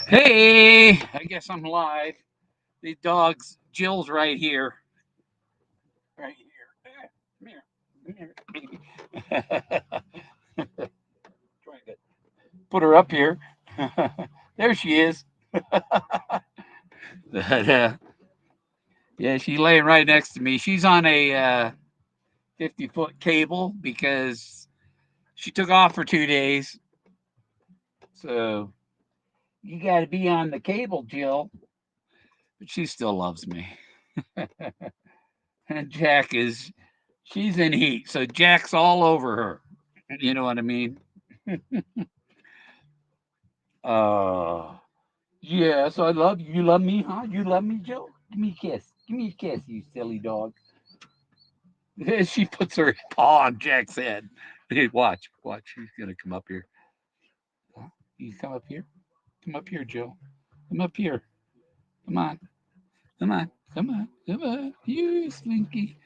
Hey, I guess I'm live. The dog's Jill's right here. Right here. Come here. Come here, baby. Trying to put her up here. There she is. But, yeah, she's laying right next to me. She's on a 50-foot cable because she took off for 2 days. So you got to be on the cable, Jill. But she still loves me. And Jack is she's in heat, so Jack's all over her. You know what I mean? Uh, yes, I love you. You love me, huh? You love me, Joe? Give me a kiss. Give me a kiss, you silly dog. She puts her paw on Jack's head. Hey, watch, watch. She's gonna come up here. Huh? You come up here. Come up here, Joe. Come up here. Come on. Come on. Come on. Come on. You slinky.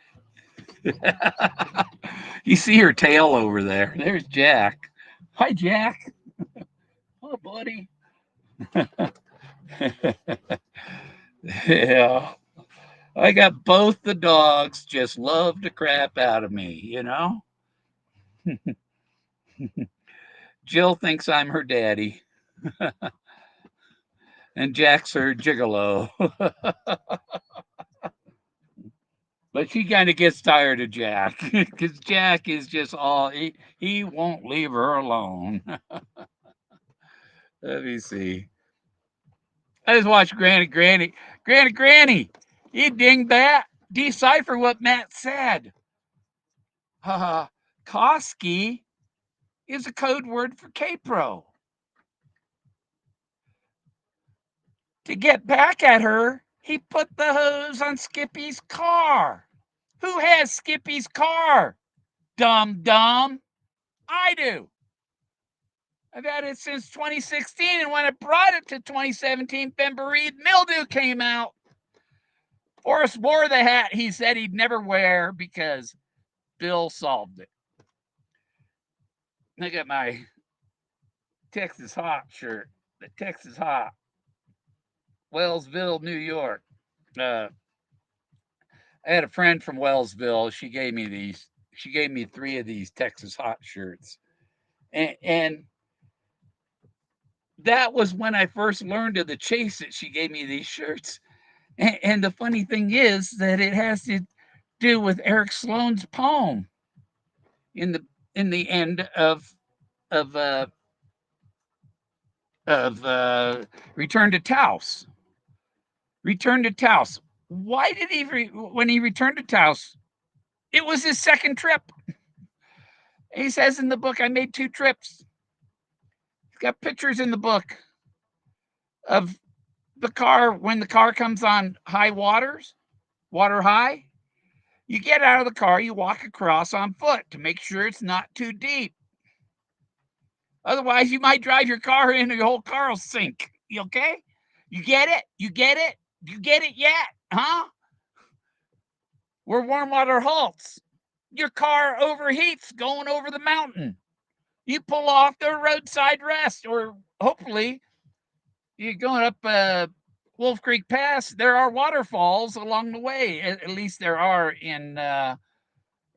You see her tail over there. There's Jack. Hi, Jack. Oh, buddy. Yeah. I got both the dogs just love the crap out of me, you know? Jill thinks I'm her daddy, and Jack's her gigolo. But she kind of gets tired of Jack because Jack is just he won't leave her alone. Let me see. I just watched Granny. You ding that? Decipher what Matt said. Uh, Koski is a code word for K-Pro. To get back at her, he put the hose on Skippy's car. Who has Skippy's car? Dumb dumb. I do. I've had it since 2016, and when I brought it to 2017, Femberide mildew came out. Forrest wore the hat he said he'd never wear because Bill solved it. Look at my Texas Hot shirt. The Texas Hot, Wellsville, New York. Uh, I had a friend from Wellsville. She gave me these. She gave me three of these Texas Hot shirts, and that was when I first learned of the chase that she gave me these shirts. And the funny thing is that it has to do with Eric Sloane's poem in the end of uh, of Return to Taos. Return to Taos. Why did when he returned to Taos? It was his second trip. He says in the book, "I made two trips." He's got pictures in the book of the car when the car comes on high waters, water high. You get out of the car, you walk across on foot to make sure it's not too deep. Otherwise, you might drive your car in and your whole car will sink. You okay? You get it? You get it? You get it yet? Huh? Where warm water halts. Your car overheats going over the mountain. You pull off the roadside rest, or hopefully you're going up Wolf Creek Pass. There are waterfalls along the way. At least there are in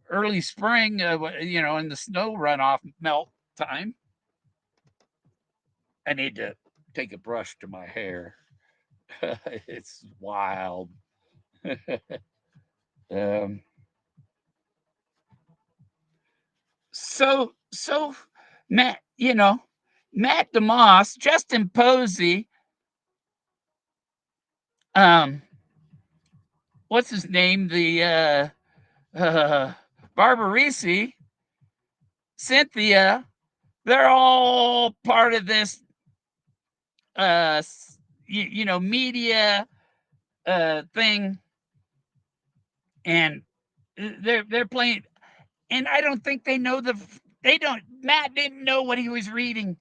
early spring, in the snow runoff melt time. I need to take a brush to my hair. It's wild. um, so Matt, Matt DeMoss, Justin Posey, um, what's his name? The Barbarisi, Cynthia, they're all part of this media thing, and they're playing, and I don't think they know they don't. Matt didn't know what he was reading.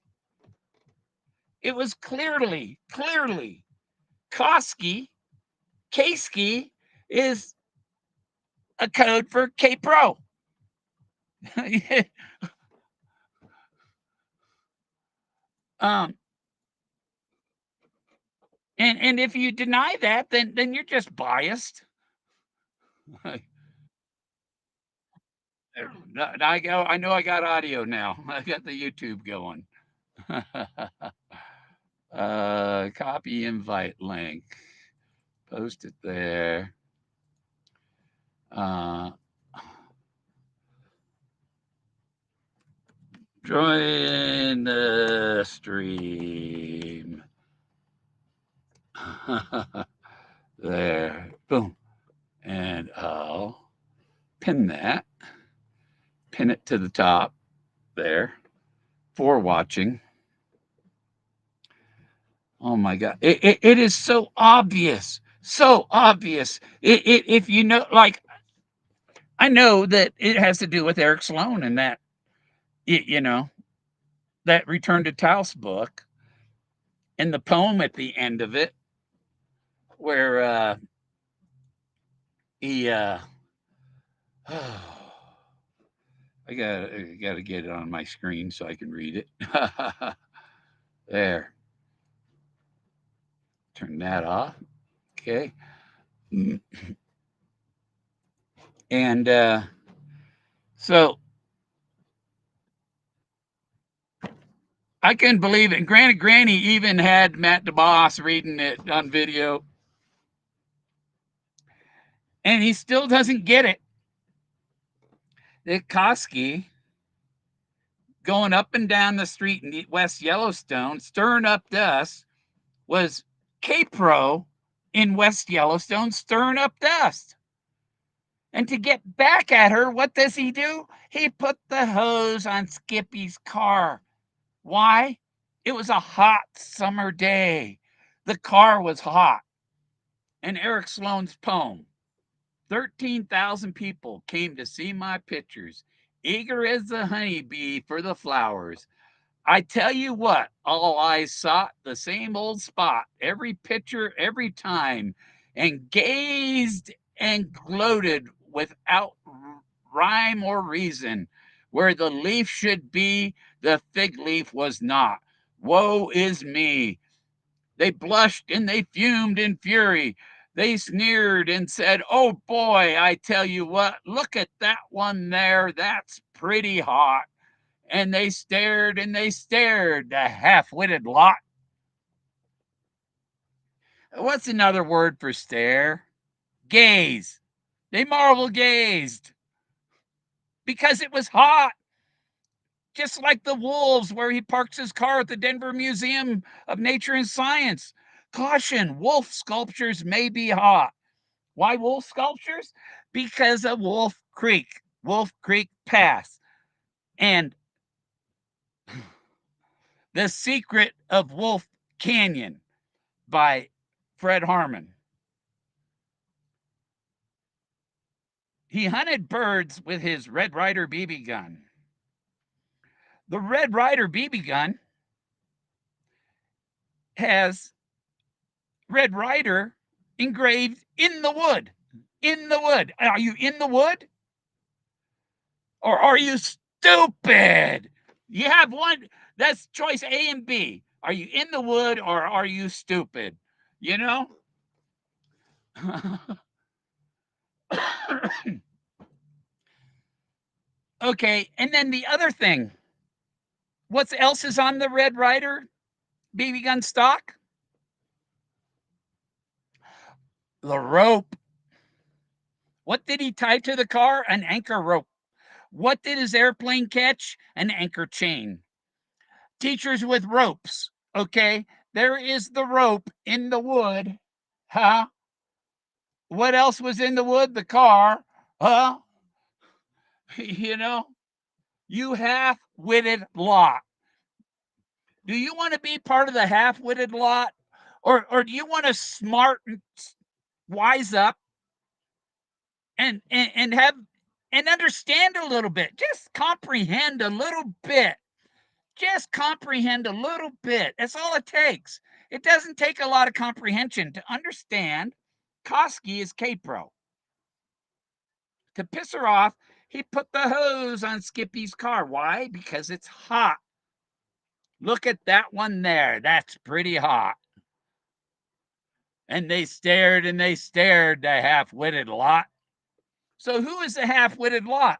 It was clearly Koski, K-ski is a code for K-Pro. um, And if you deny that, then you're just biased. I go. I know I got audio now. I got the YouTube going. Copy invite link. Post it there. Uh, join the stream. There. Boom. And I'll pin that. Pin it to the top there for watching. Oh my God. It is so obvious. So obvious. If you know, like, I know that it has to do with Eric Sloan and that, you know, that Return to Taos book and the poem at the end of it where he, I gotta get it on my screen so I can read it. There. Turn that off. Okay. And so I couldn't believe it. Granny even had Matt DeBoss reading it on video, and he still doesn't get it. That Koski going up and down the street in West Yellowstone, stirring up dust, was K-Pro in West Yellowstone stirring up dust. And to get back at her, what does he do? He put the hose on Skippy's car. Why? It was a hot summer day. The car was hot. And Eric Sloan's poem, 13,000 people came to see my pictures, eager as the honeybee for the flowers. I tell you what, all eyes sought the same old spot, every picture, every time, and gazed and gloated without rhyme or reason. Where the leaf should be, the fig leaf was not. Woe is me! They blushed and they fumed in fury. They sneered and said, "Oh boy, I tell you what, look at that one there. That's pretty hot." And they stared, the half witted lot. What's another word for stare? Gaze. They marvel gazed because it was hot, just like the wolves where he parks his car at the Denver Museum of Nature and Science. Caution, wolf sculptures may be hot. Why wolf sculptures? Because of Wolf Creek Pass, and The Secret of Wolf Canyon by Fred Harmon. He hunted birds with his Red Ryder BB gun. The Red Ryder BB gun has Red Ryder engraved in the wood. In the wood. Are you in the wood? Or are you stupid? You have one. That's choice A and B. Are you in the wood or are you stupid? You know? Okay. And then the other thing, what else is on the Red Ryder BB gun stock? The rope. What did he tie to the car? An anchor rope. What did his airplane catch? An anchor chain. Teachers with ropes. Okay. There is the rope in the wood. Huh? What else was in the wood? The car. Huh? You know, you half witted lot. Do you want to be part of the half witted lot? Or do you want to smart and wise up and have and understand a little bit? Just comprehend a little bit. Just comprehend a little bit. That's all it takes. It doesn't take a lot of comprehension to understand Koski is K-Pro. To piss her off, he put the hose on Skippy's car. Why? Because it's hot. Look at that one there. That's pretty hot. And they stared and they stared, the half-witted lot. So who is the half-witted lot?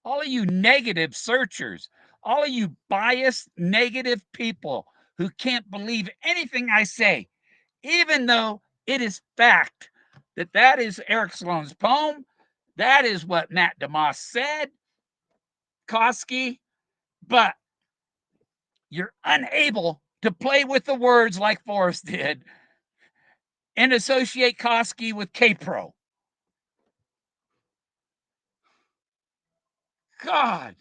All of you negative searchers, all of you biased, negative people who can't believe anything I say, even though it is fact that that is Eric Sloane's poem. That is what Matt DeMoss said, Koski, but you're unable to play with the words like Forrest did and associate Koski with K-Pro. God.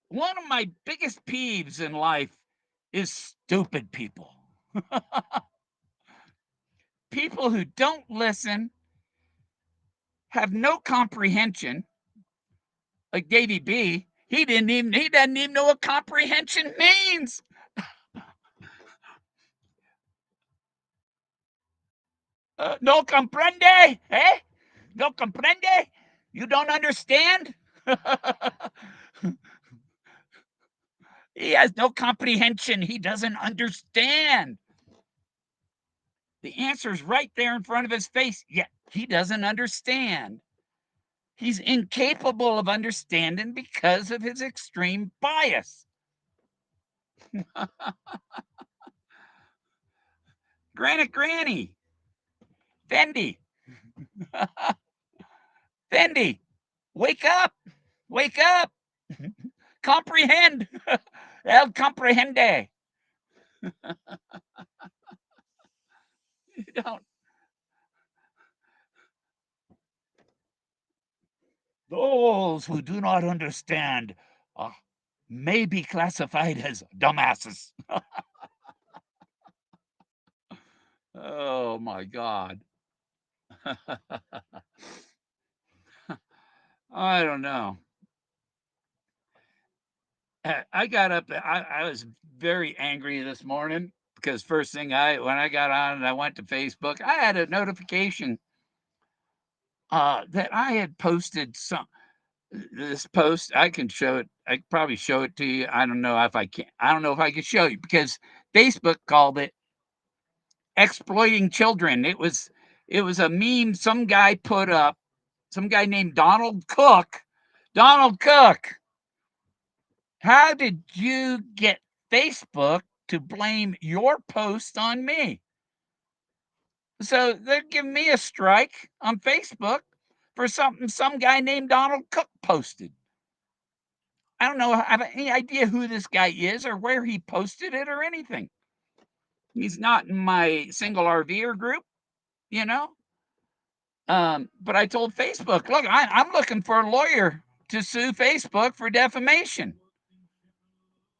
One of my biggest peeves in life is stupid people. People who don't listen, have no comprehension, like Davy B. He doesn't even know what comprehension means. No comprende, eh? No comprende? You don't understand? He has no comprehension. He doesn't understand. The answer is right there in front of his face, yet he doesn't understand. He's incapable of understanding because of his extreme bias. Granny, Fendi, Fendi, wake up, wake up, comprehend, el comprehende. You don't. Those who do not understand may be classified as dumbasses. Oh my God. I don't know. I got up. I was very angry this morning because first thing when I got on and I went to Facebook, I had a notification that I had posted this post. I can show it. I could probably show it to you. I don't know if I can. I don't know if I can show you because Facebook called it exploiting children. It was a meme some guy put up. Some guy named Donald Cook. Donald Cook. How did you get Facebook to blame your post on me? So they're giving me a strike on Facebook for something some guy named Donald Cook posted. I don't know. I have any idea who this guy is or where he posted it or anything. He's not in my single RVer group, you know. But I told Facebook, look, I'm looking for a lawyer to sue Facebook for defamation.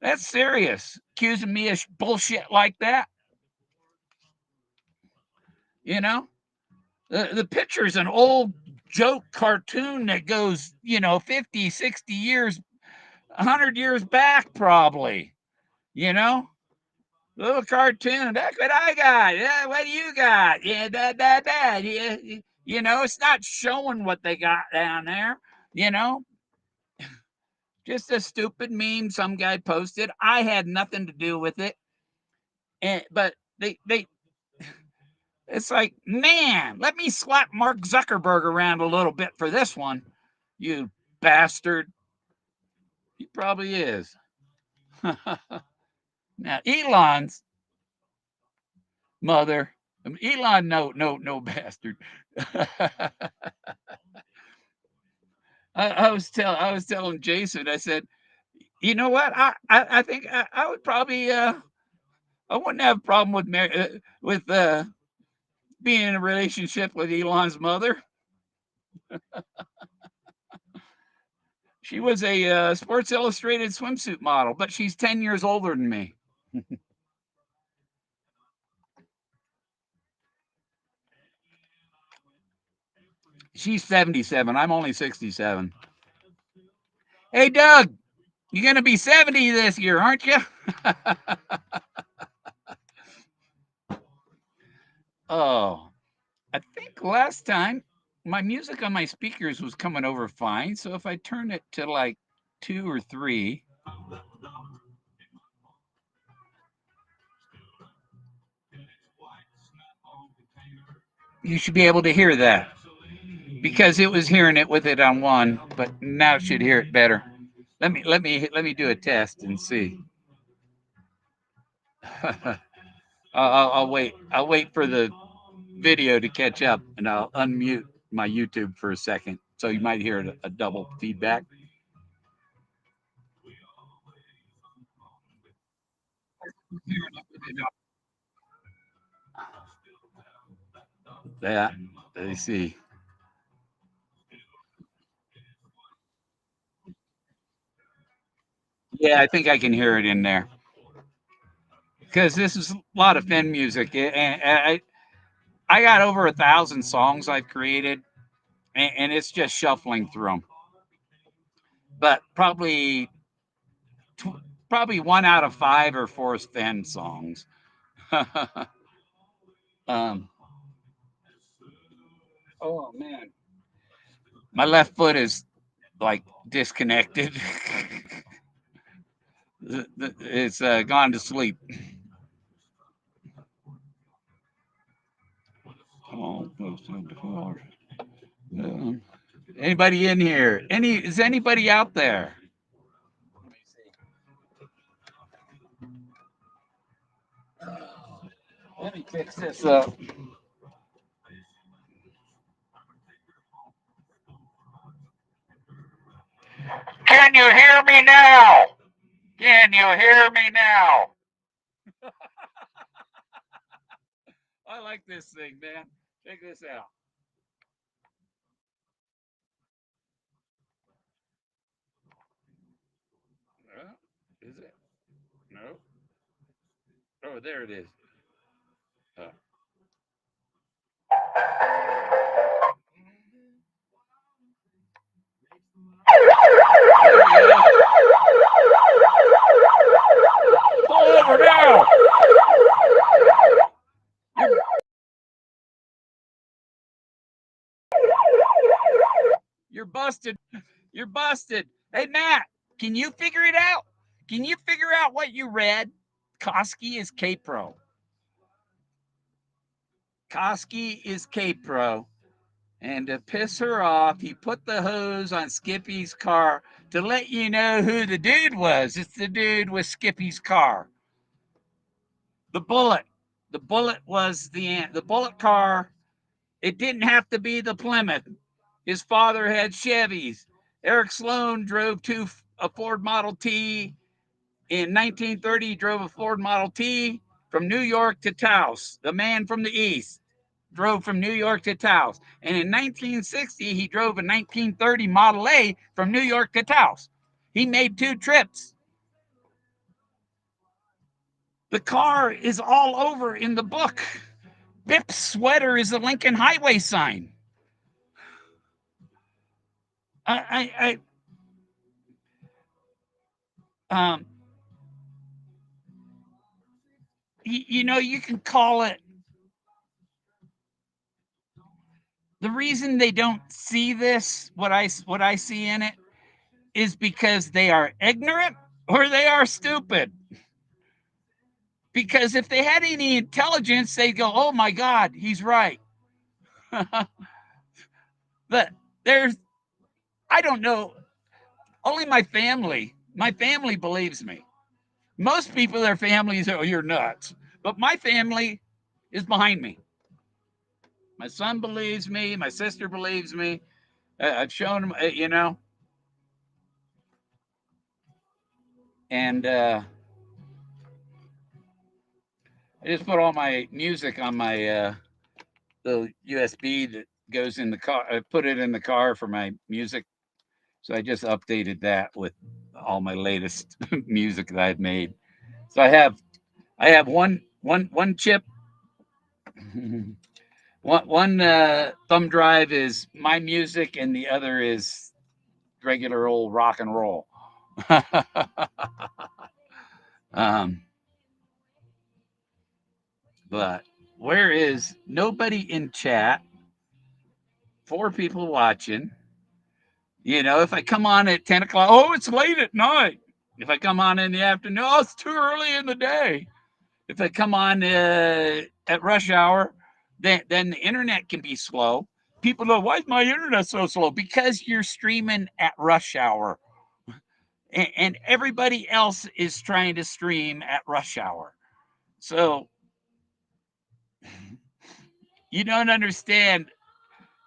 That's serious. Accusing me of bullshit like that. You know, the picture's an old joke cartoon that goes, 50, 60 years, 100 years back, probably. You know, little cartoon. That's what I got. Yeah, what do you got? Yeah, that. Yeah, it's not showing what they got down there. You know, just a stupid meme some guy posted. I had nothing to do with it. But they it's like, man, let me slap Mark Zuckerberg around a little bit for this one, you bastard. He probably is. Now, Elon's mother, Elon, no, bastard. I was telling Jason, I said, you know what? I think I would probably I wouldn't have a problem with being in a relationship with Elon's mother. She was a Sports Illustrated swimsuit model, but she's 10 years older than me. She's 77. I'm only 67. Hey, Doug, you're going to be 70 this year, aren't you? Oh, I think last time my music on my speakers was coming over fine. So if I turn it to like 2 or 3, You should be able to hear that because it was hearing it with it on one, but now it should hear it better. Let me do a test and see. I'll wait. I'll wait for the video to catch up, and I'll unmute my YouTube for a second, so you might hear a double feedback. Yeah, let see. Yeah, I think I can hear it in there because this is a lot of Fenn music, and I got over 1,000 songs I've created, and it's just shuffling through them. But probably 1 out of 5 are Forrest Fenn songs. um, oh man, my left foot is like disconnected. It's gone to sleep. Um, anybody in here? Is anybody out there? Let me fix this up. Can you hear me now? Can you hear me now? I like this thing, man. Check this out. Is it? No. Oh, there it is. Uh, pull over now. You're busted. You're busted. Hey, Matt, can you figure it out? Can you figure out what you read? Koski is K Pro. Koski is K Pro. And to piss her off, he put the hose on Skippy's car to let you know who the dude was. It's the dude with Skippy's car. The bullet. The bullet was the bullet car. It didn't have to be the Plymouth. His father had Chevys. Eric Sloan drove a Ford Model T. In 1930, he drove a Ford Model T from New York to Taos. The man from the East drove from New York to Taos. And in 1960, he drove a 1930 Model A from New York to Taos. He made 2 trips. The car is all over in the book. Bip's sweater is a Lincoln Highway sign. Um, you can call it. The reason they don't see this, what I see in it, is because they are ignorant or they are stupid. Because if they had any intelligence, they'd go, "Oh my God, he's right." But there's, I don't know. Only my family believes me. Most people, their families, oh, you're nuts. But my family is behind me. My son believes me. My sister believes me. I've shown them, and I just put all my music on my the USB that goes in the car. I put it in the car for my music, so I just updated that with all my latest music that I've made. So I have one chip. One thumb drive is my music, and the other is regular old rock and roll. um, but where is nobody in chat? 4 people watching. If I come on at 10 o'clock, oh, it's late at night. If I come on in the afternoon, oh, it's too early in the day. If I come on at rush hour, then the internet can be slow. People know, why is my internet so slow? Because you're streaming at rush hour, and everybody else is trying to stream at rush hour. So you don't understand.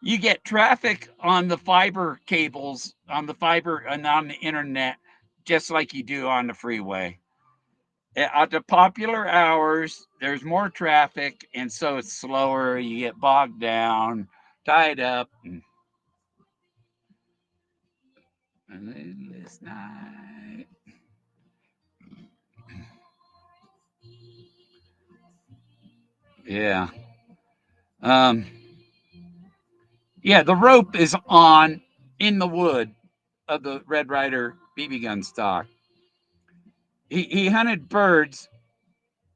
You get traffic on the fiber cables, on the fiber and on the internet, just like you do on the freeway. At the popular hours, there's more traffic, and so it's slower. You get bogged down, tied up. And this night, yeah, um, yeah. The rope is on in the wood of the Red Ryder BB gun stock. He hunted birds.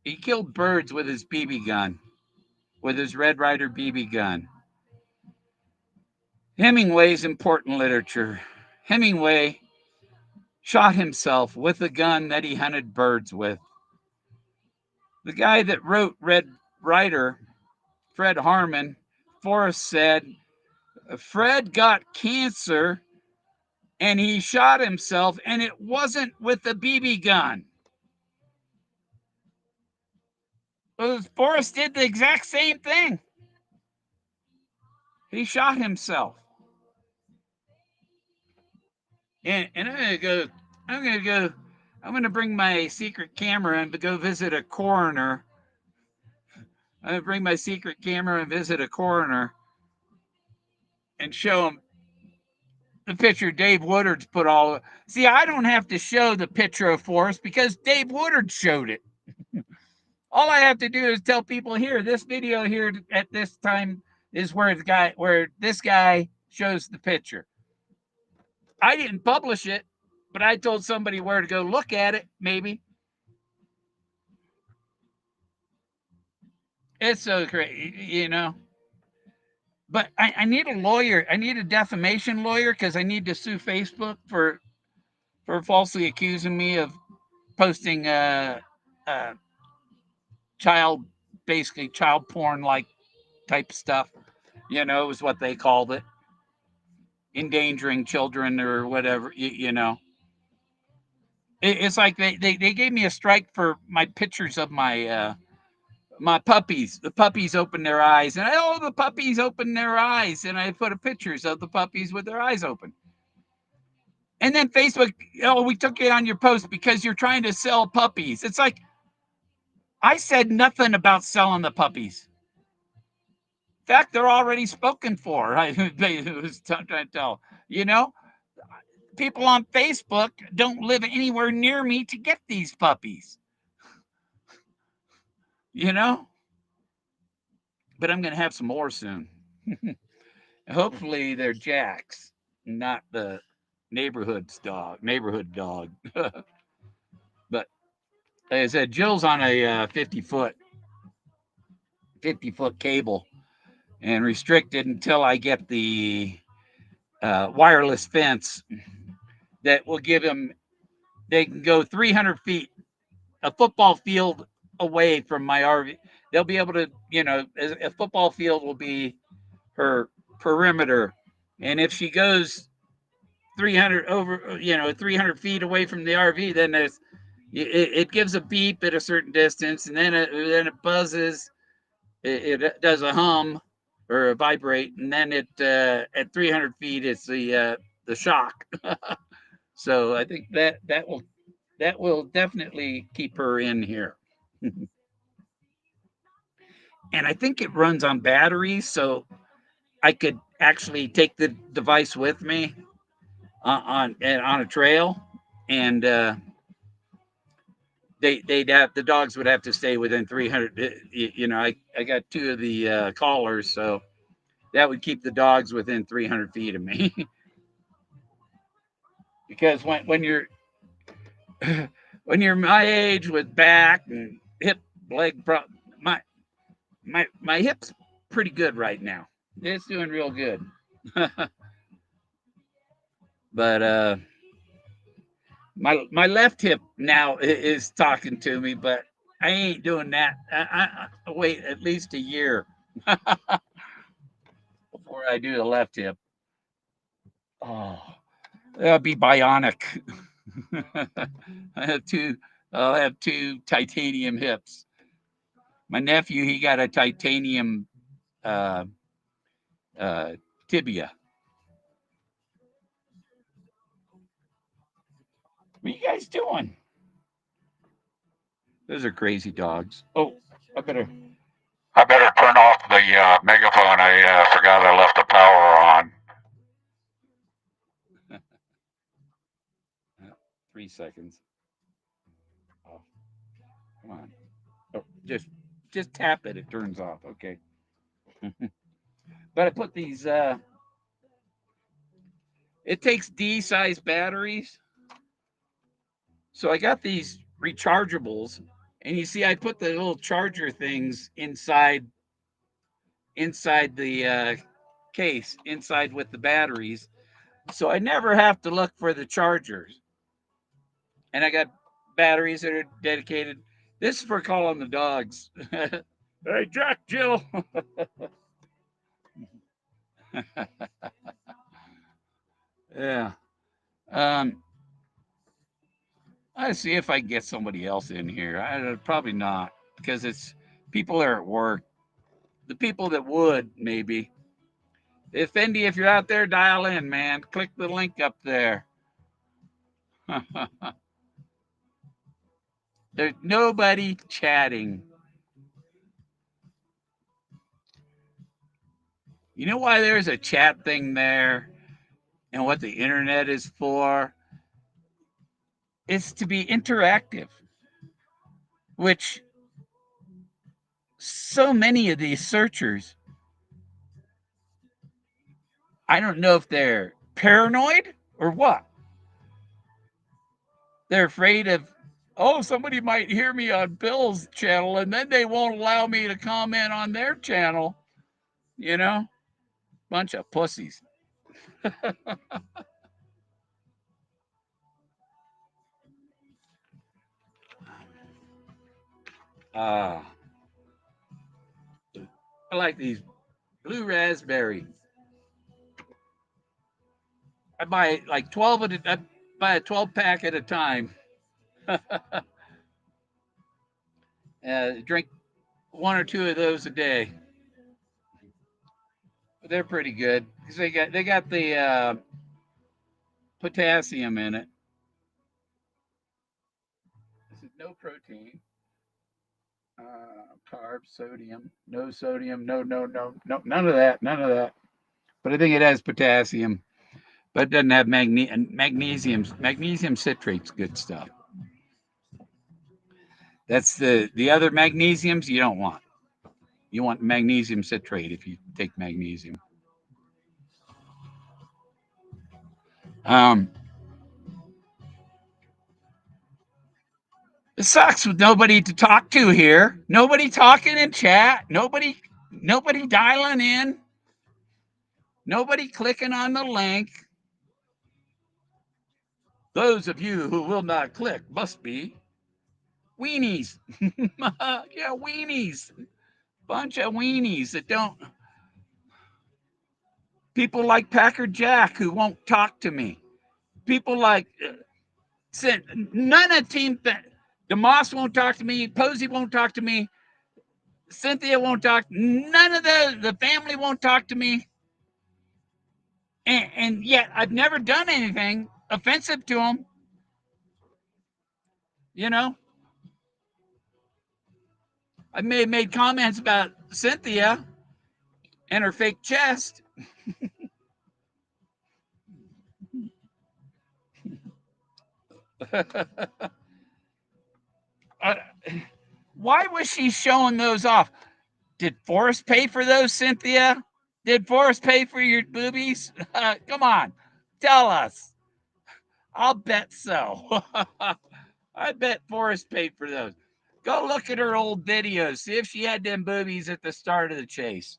He killed birds with his BB gun, with his Red Ryder BB gun. Hemingway's important literature. Hemingway shot himself with a gun that he hunted birds with. The guy that wrote Red Ryder, Fred Harmon, Forrest said, Fred got cancer and he shot himself, and it wasn't with a BB gun. Forrest did the exact same thing. He shot himself. And I'm gonna bring my secret camera and go visit a coroner. I'm gonna bring my secret camera and visit a coroner and show him the picture Dave Woodard's put all. See, I don't have to show the picture of Forrest because Dave Woodard showed it. All I have to do is tell people here, this video here at this time is where this guy shows the picture. I didn't publish it, but I told somebody where to go look at it, maybe. It's so great, you know. But I need a lawyer. I need a defamation lawyer because I need to sue Facebook for falsely accusing me of posting uh, child, basically child porn like type stuff. You know, is what they called it, endangering children or whatever. You know, it's like they gave me a strike for my pictures of my puppies. The puppies open their eyes, and the puppies open their eyes, and I put pictures of the puppies with their eyes open. And then Facebook, we took it on your post because you're trying to sell puppies. It's like I said nothing about selling the puppies. In fact, they're already spoken for. I was trying to tell. You know, people on Facebook don't live anywhere near me to get these puppies. You know, but I'm going to have some more soon. Hopefully, they're Jacks, not the neighborhood dog. But like I said, Jill's on a 50-foot cable and restricted until I get the wireless fence that will give him. They can go 300 feet, a football field away from my RV. They'll be able to, a football field will be her perimeter, and if she goes 300 feet away from the RV, then it gives a beep at a certain distance, and then it buzzes. It does a hum or a vibrate, and then at 300 feet, it's the shock. So I think that will definitely keep her in here. And I think it runs on batteries, so I could actually take the device with me on a trail, and the dogs would have to stay within 300. I got two of the collars, so that would keep the dogs within 300 feet of me. Because when you're when you're my age with back and hip leg my hip's pretty good right now. It's doing real good. But my left hip now is talking to me, but I ain't doing that. I wait at least a year. Before I do the left hip. Oh, that'll be bionic. I have two. I'll have two titanium hips. My nephew, he got a titanium uh, uh, tibia. What are you guys doing? Those are crazy dogs. Oh, I better. I better turn off the megaphone. I forgot I left the power on. 3 seconds. Oh, come on. Oh, just tap it. It turns off. Okay. But I put these. It takes D size batteries, so I got these rechargeables, and you see, I put the little charger things inside the case, inside with the batteries, so I never have to look for the chargers. And I got batteries that are dedicated. This is for calling the dogs. Hey, Jack, Jill. Yeah. Um, I see if I can get somebody else in here. Probably not because it's people are at work. The people that would maybe. If Fendi, if you're out there, dial in, man. Click the link up there. There's nobody chatting. You know why there's a chat thing there and what the internet is for? It's to be interactive, which so many of these searchers, I don't know if they're paranoid or what. They're afraid of, oh, somebody might hear me on Bill's channel and then they won't allow me to comment on their channel. You know, bunch of pussies. Ah, I like these blue raspberry. I buy like 12 at a, I buy a 12 pack at a time. Drink one or two of those a day. But they're pretty good because they got the potassium in it. This is no protein, carbs, sodium, no sodium, no, none of that, none of that. But I think it has potassium, but it doesn't have magnesium. Magnesium citrate's good stuff. That's the other magnesiums you don't want. You want magnesium citrate if you take magnesium. Um, it sucks with nobody to talk to here. Nobody talking in chat. Nobody dialing in. Nobody clicking on the link. Those of you who will not click must be weenies. Yeah, weenies. Bunch of weenies that don't. People like Packard Jack who won't talk to me. People like none of Team DeMoss won't talk to me. Posey won't talk to me. Cynthia won't talk. None of the family won't talk to me. And yet I've never done anything offensive to them. You know, I may have made comments about Cynthia and her fake chest. uh, why was she showing those off? Did Forrest pay for those, Cynthia? Did Forrest pay for your boobies? Come on, tell us. I'll bet so. I bet Forrest paid for those. Go look at her old videos. See if she had them boobies at the start of the chase.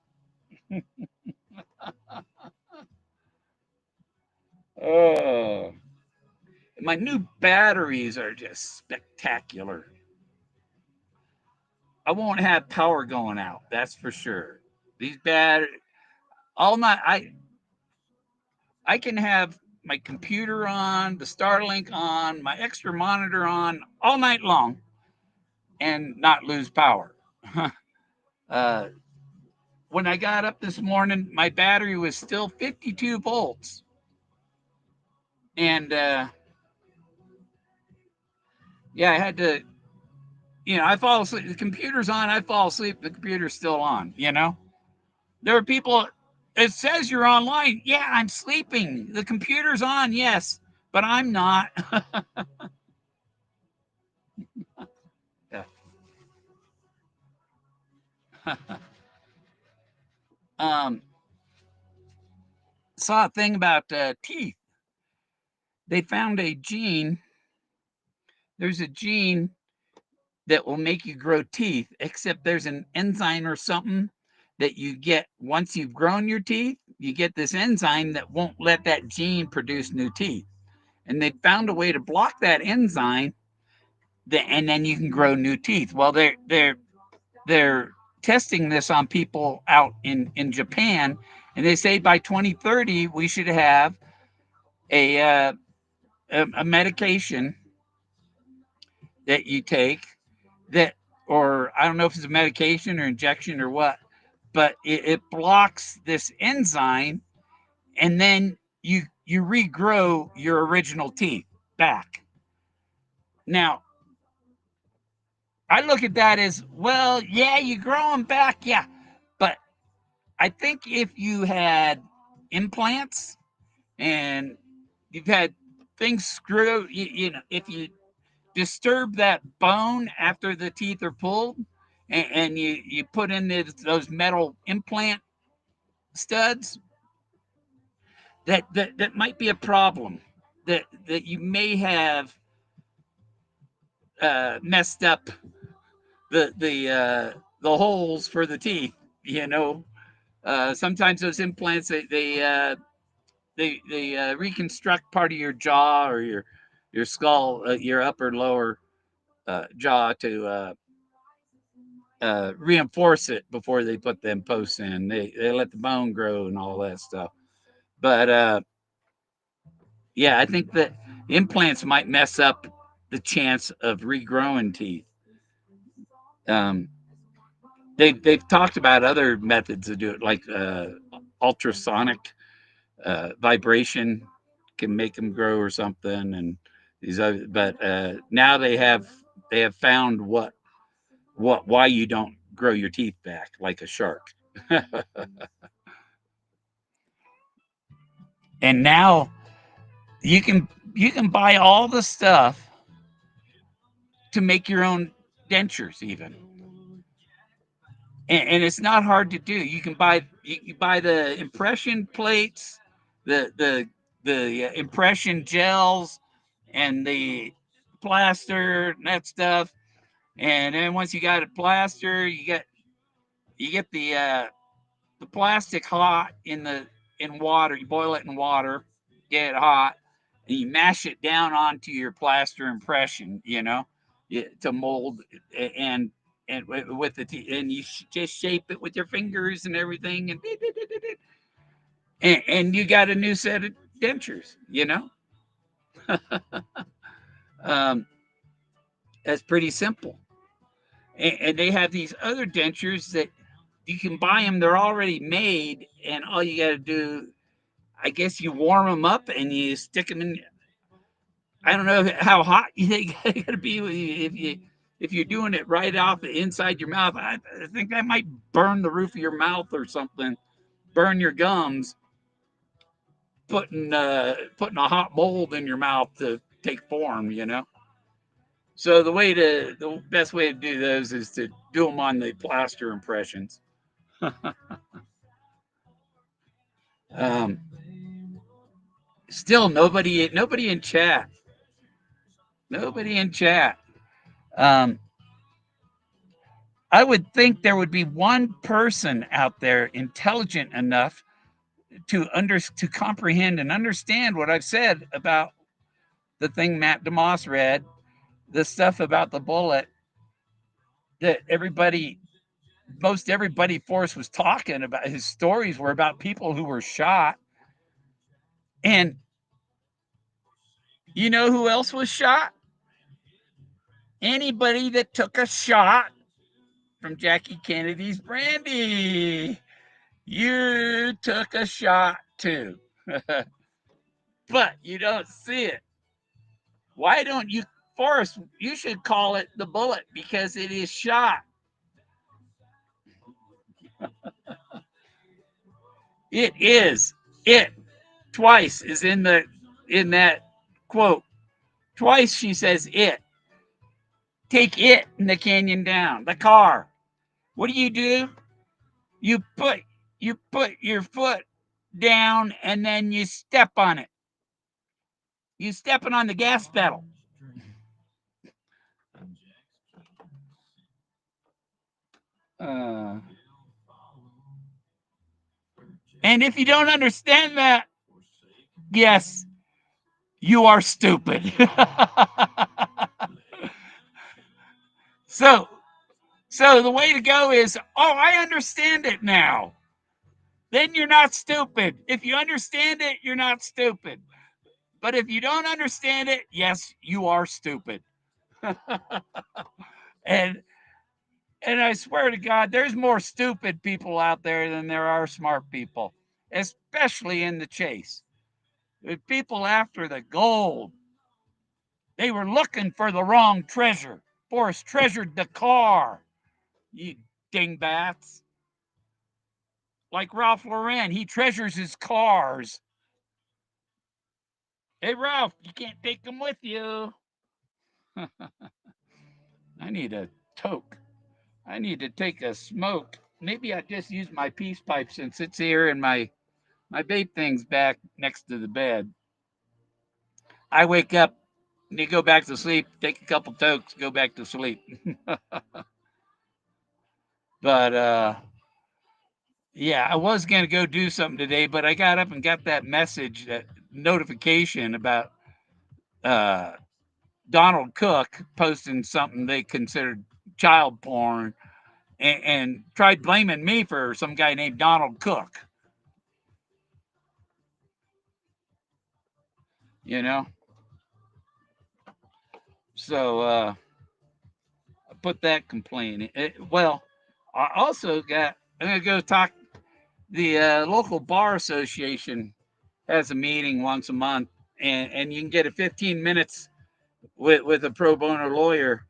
Oh, my new batteries are just spectacular. I won't have power going out, that's for sure. These bad all my I can have my computer on, the Starlink on, my extra monitor on all night long and not lose power. uh, when I got up this morning, my battery was still 52 volts. And yeah, I had to, I fall asleep. The computer's on, I fall asleep, the computer's still on. There are people, it says you're online. Yeah, I'm sleeping. The computer's on, yes, but I'm not. Yeah. um, saw a thing about teeth. They found a gene. There's a gene that will make you grow teeth, except there's an enzyme or something that you get once you've grown your teeth. You get this enzyme that won't let that gene produce new teeth. And they found a way to block that enzyme, and then you can grow new teeth. Well, they're testing this on people out in Japan, and they say by 2030 we should have a a medication that you take that, or I don't know if it's a medication or injection or what, but it blocks this enzyme, and then you regrow your original teeth back. Now, I look at that as, well, yeah, you grow them back, yeah, but I think if you had implants and you've had things screw, if you disturb that bone after the teeth are pulled, and you put in those metal implant studs, that might be a problem. That you may have messed up the holes for the teeth. Sometimes those implants they reconstruct part of your jaw or your skull, your upper lower jaw to reinforce it before they put them posts in. They let the bone grow and all that stuff. But yeah, I think that implants might mess up the chance of regrowing teeth. Um, they've talked about other methods to do it, like ultrasonic vibration can make them grow or something, and these other. But now they have found why you don't grow your teeth back like a shark. And now you can buy all the stuff to make your own dentures even, and it's not hard to do. You buy the impression plates, the impression gels, and the plaster and that stuff. And then once you got it plaster, you get the plastic hot in water. You boil it in water, get it hot, and you mash it down onto your plaster impression. To mold, and with and you just shape it with your fingers and everything, and you got a new set of dentures. Um, that's pretty simple. And they have these other dentures that you can buy them. They're already made, and all you got to do, I guess, you warm them up and you stick them in. I don't know how hot you think it got to be if you're doing it right off the inside your mouth. I think that might burn the roof of your mouth or something, burn your gums. Putting a hot mold in your mouth to take form. So the best way to do those is to do them on the plaster impressions. Um, Still nobody in chat. Nobody in chat. Um, I would think there would be one person out there intelligent enough to comprehend and understand what I've said about the thing Matt DeMoss read, the stuff about the bullet, that everybody most everybody Forrest was talking about, his stories were about people who were shot. And you know who else was shot? Anybody that took a shot from Jackie Kennedy's brandy. You took a shot too. But you don't see it. Why don't you, Forrest? You should call it the bullet because it is shot. It is. It twice is in that quote. Twice she says it. Take it in the canyon down. The car. What do? You put you put your foot down and then you step on it. You stepping on the gas pedal. Uh, and if you don't understand that, yes, you are stupid. so, so the way to go is, oh, I understand it now. Then you're not stupid. If you understand it, you're not stupid. But if you don't understand it, yes, you are stupid. and and I swear to God, there's more stupid people out there than there are smart people, especially in the chase. There's people after the gold. They were looking for the wrong treasure. Forrest treasured the car. You dingbats. Like Ralph Lauren, he treasures his cars. Hey, Ralph, you can't take them with you. I need a toke. I need to take a smoke. Maybe I just use my peace pipe since it's here and my vape thing's back next to the bed. I wake up, you go back to sleep, take a couple tokes, go back to sleep. But yeah, I was gonna go do something today, but I got up and got that message, that notification about uh, Donald Cook posting something they considered child porn, and tried blaming me for some guy named Donald Cook. You know, so I put that complaint. Well, I also got. I'm gonna go talk. The local bar association has a meeting once a month, and you can get a 15 minutes with a pro bono lawyer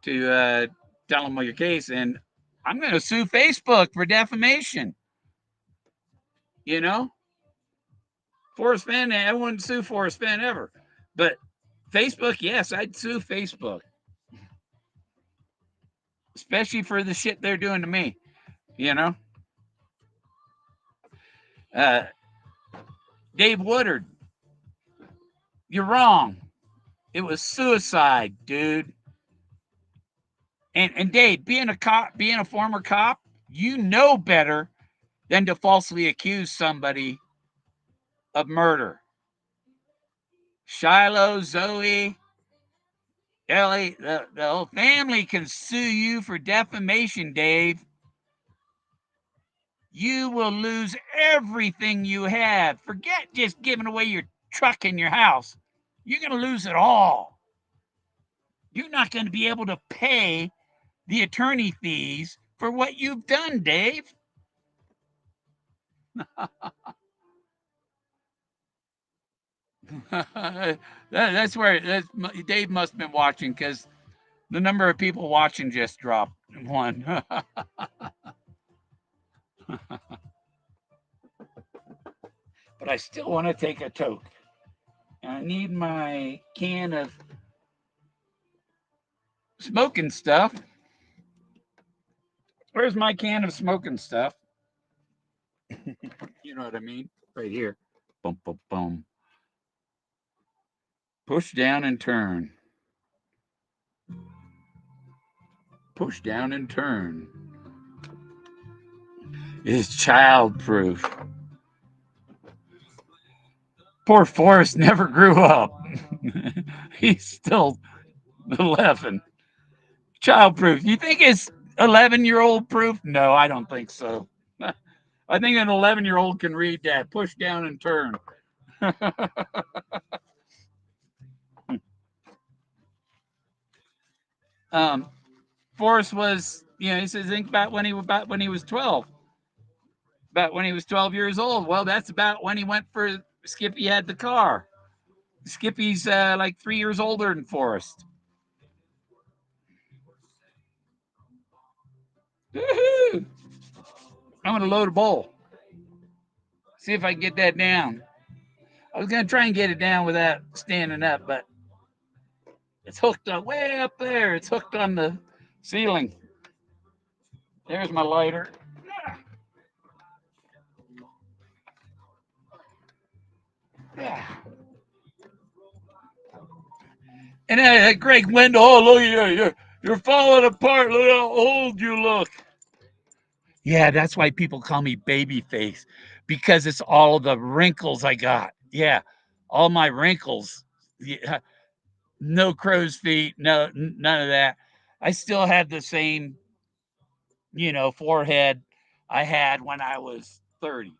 to tell them your case. And I'm going to sue Facebook for defamation. You know, Forrest Fenn, I wouldn't sue Forrest Fenn ever. But Facebook, yes, I'd sue Facebook, especially for the shit they're doing to me. You know, uh, Dave Woodard, you're wrong. It was suicide, dude. And Dave, being a cop, being a former cop, you know better than to falsely accuse somebody of murder. Shiloh, Zoe, Ellie, the whole family can sue you for defamation, Dave. You will lose everything you have. Forget just giving away your truck and your house. You're going to lose it all. You're not going to be able to pay the attorney fees for what you've done, Dave. That's where Dave must have been watching because the number of people watching just dropped one. But I still want to take a toke. And I need my can of smoking stuff. Where's my can of smoking stuff? You know what I mean? Right here. Boom, boom, boom. Push down and turn. Push down and turn. It's childproof. Poor Forrest never grew up. He's still 11. Childproof. You think 11-year-old proof? No, I don't think so. I think an 11-year-old can read that. Push down and turn. um, Forrest was, he says think about when he was 12. About when he was 12 years old. Well, that's about when he went for Skippy had the car. Skippy's like 3 years older than Forrest. Woo-hoo! I'm gonna load a bowl. See if I can get that down. I was gonna try and get it down without standing up, but it's hooked up way up there. It's hooked on the ceiling. There's my lighter. Yeah. And Greg Wendell, oh look at you, you're falling apart. Look how old you look. Yeah, that's why people call me baby face, because it's all the wrinkles I got. Yeah, all my wrinkles. Yeah, no crow's feet, none of that. I still had the same, forehead I had when I was 30.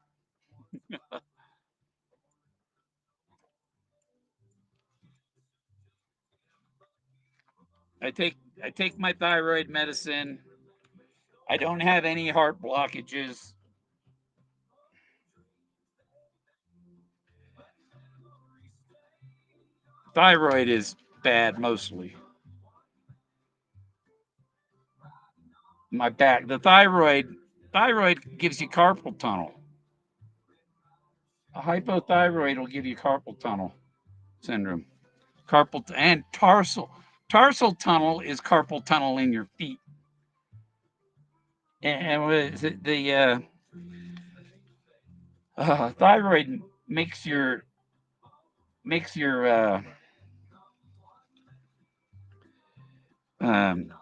I take I take my thyroid medicine. I don't have any heart blockages. Thyroid is bad mostly. My back, the thyroid gives you carpal tunnel. A hypothyroid will give you carpal tunnel syndrome. And tarsal tunnel is carpal tunnel in your feet. And what is it? The thyroid makes your um,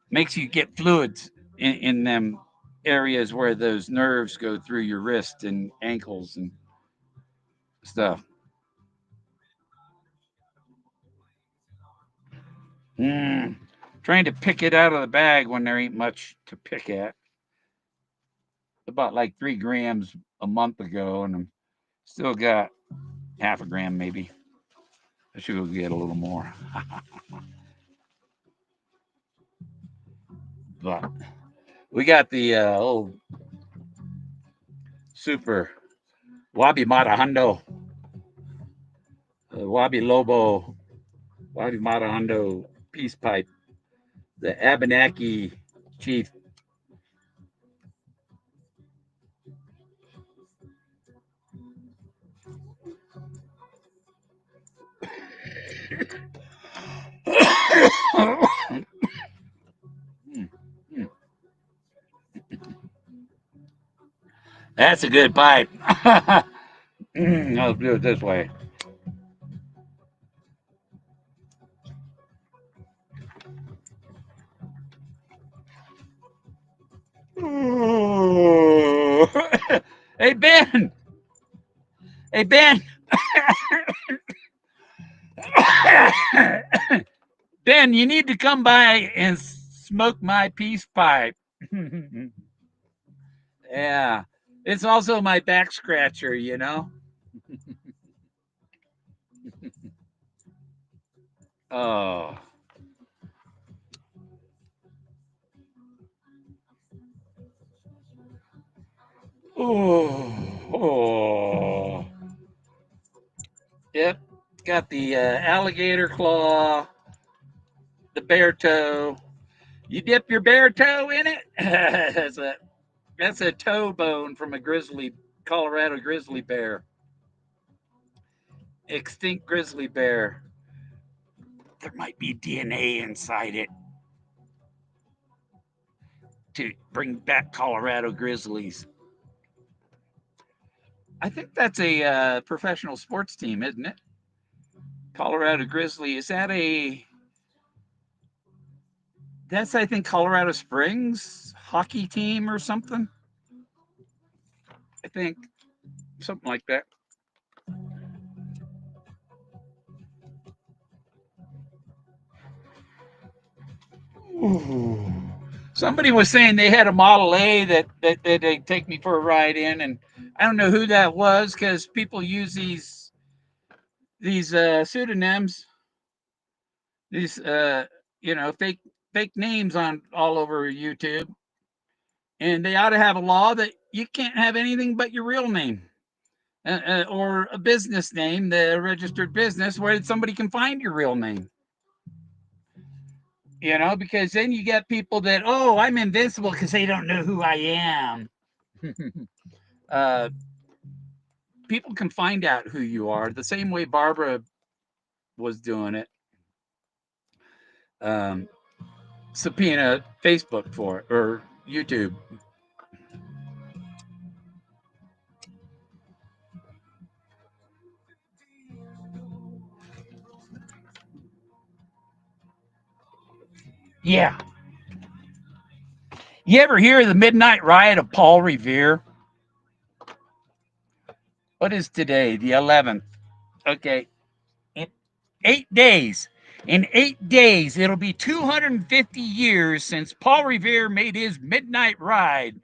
makes you get fluids in them areas where those nerves go through your wrist and ankles and stuff. Mm. Trying to pick it out of the bag when there ain't much to pick at. About like 3 grams a month ago, and I'm still got half a gram maybe. I should go get a little more. But we got the old super Wabi Matahando, Wabi Lobo, Wabi Matahando peace pipe, the Abenaki chief. That's a good pipe. I'll do it this way. Hey Ben, hey Ben, Ben, you need to come by and smoke my peace pipe. Yeah, it's also my back scratcher. Oh, oh. Yep, got the alligator claw, the bear toe. You dip your bear toe in it. That's a toe bone from a Colorado grizzly bear, extinct grizzly bear. There might be DNA inside it to bring back Colorado grizzlies. I think that's a professional sports team, isn't it? Colorado Grizzly. Is that a? That's I think Colorado Springs hockey team or something. I think something like that. Ooh. Somebody was saying they had a Model A that they take me for a ride in, and I don't know who that was because people use these pseudonyms, these fake names on all over YouTube, and they ought to have a law that you can't have anything but your real name. Or a business name, the registered business, where somebody can find your real name. Because then you get people that, oh, I'm invincible because they don't know who I am. uh, People can find out who you are the same way Barbara was doing it. Um, Subpoena Facebook for it or YouTube. Yeah. You ever hear of the midnight riot of Paul Revere? What is today? The 11th. Okay. In 8 days. In 8 days, it'll be 250 years since Paul Revere made his midnight ride,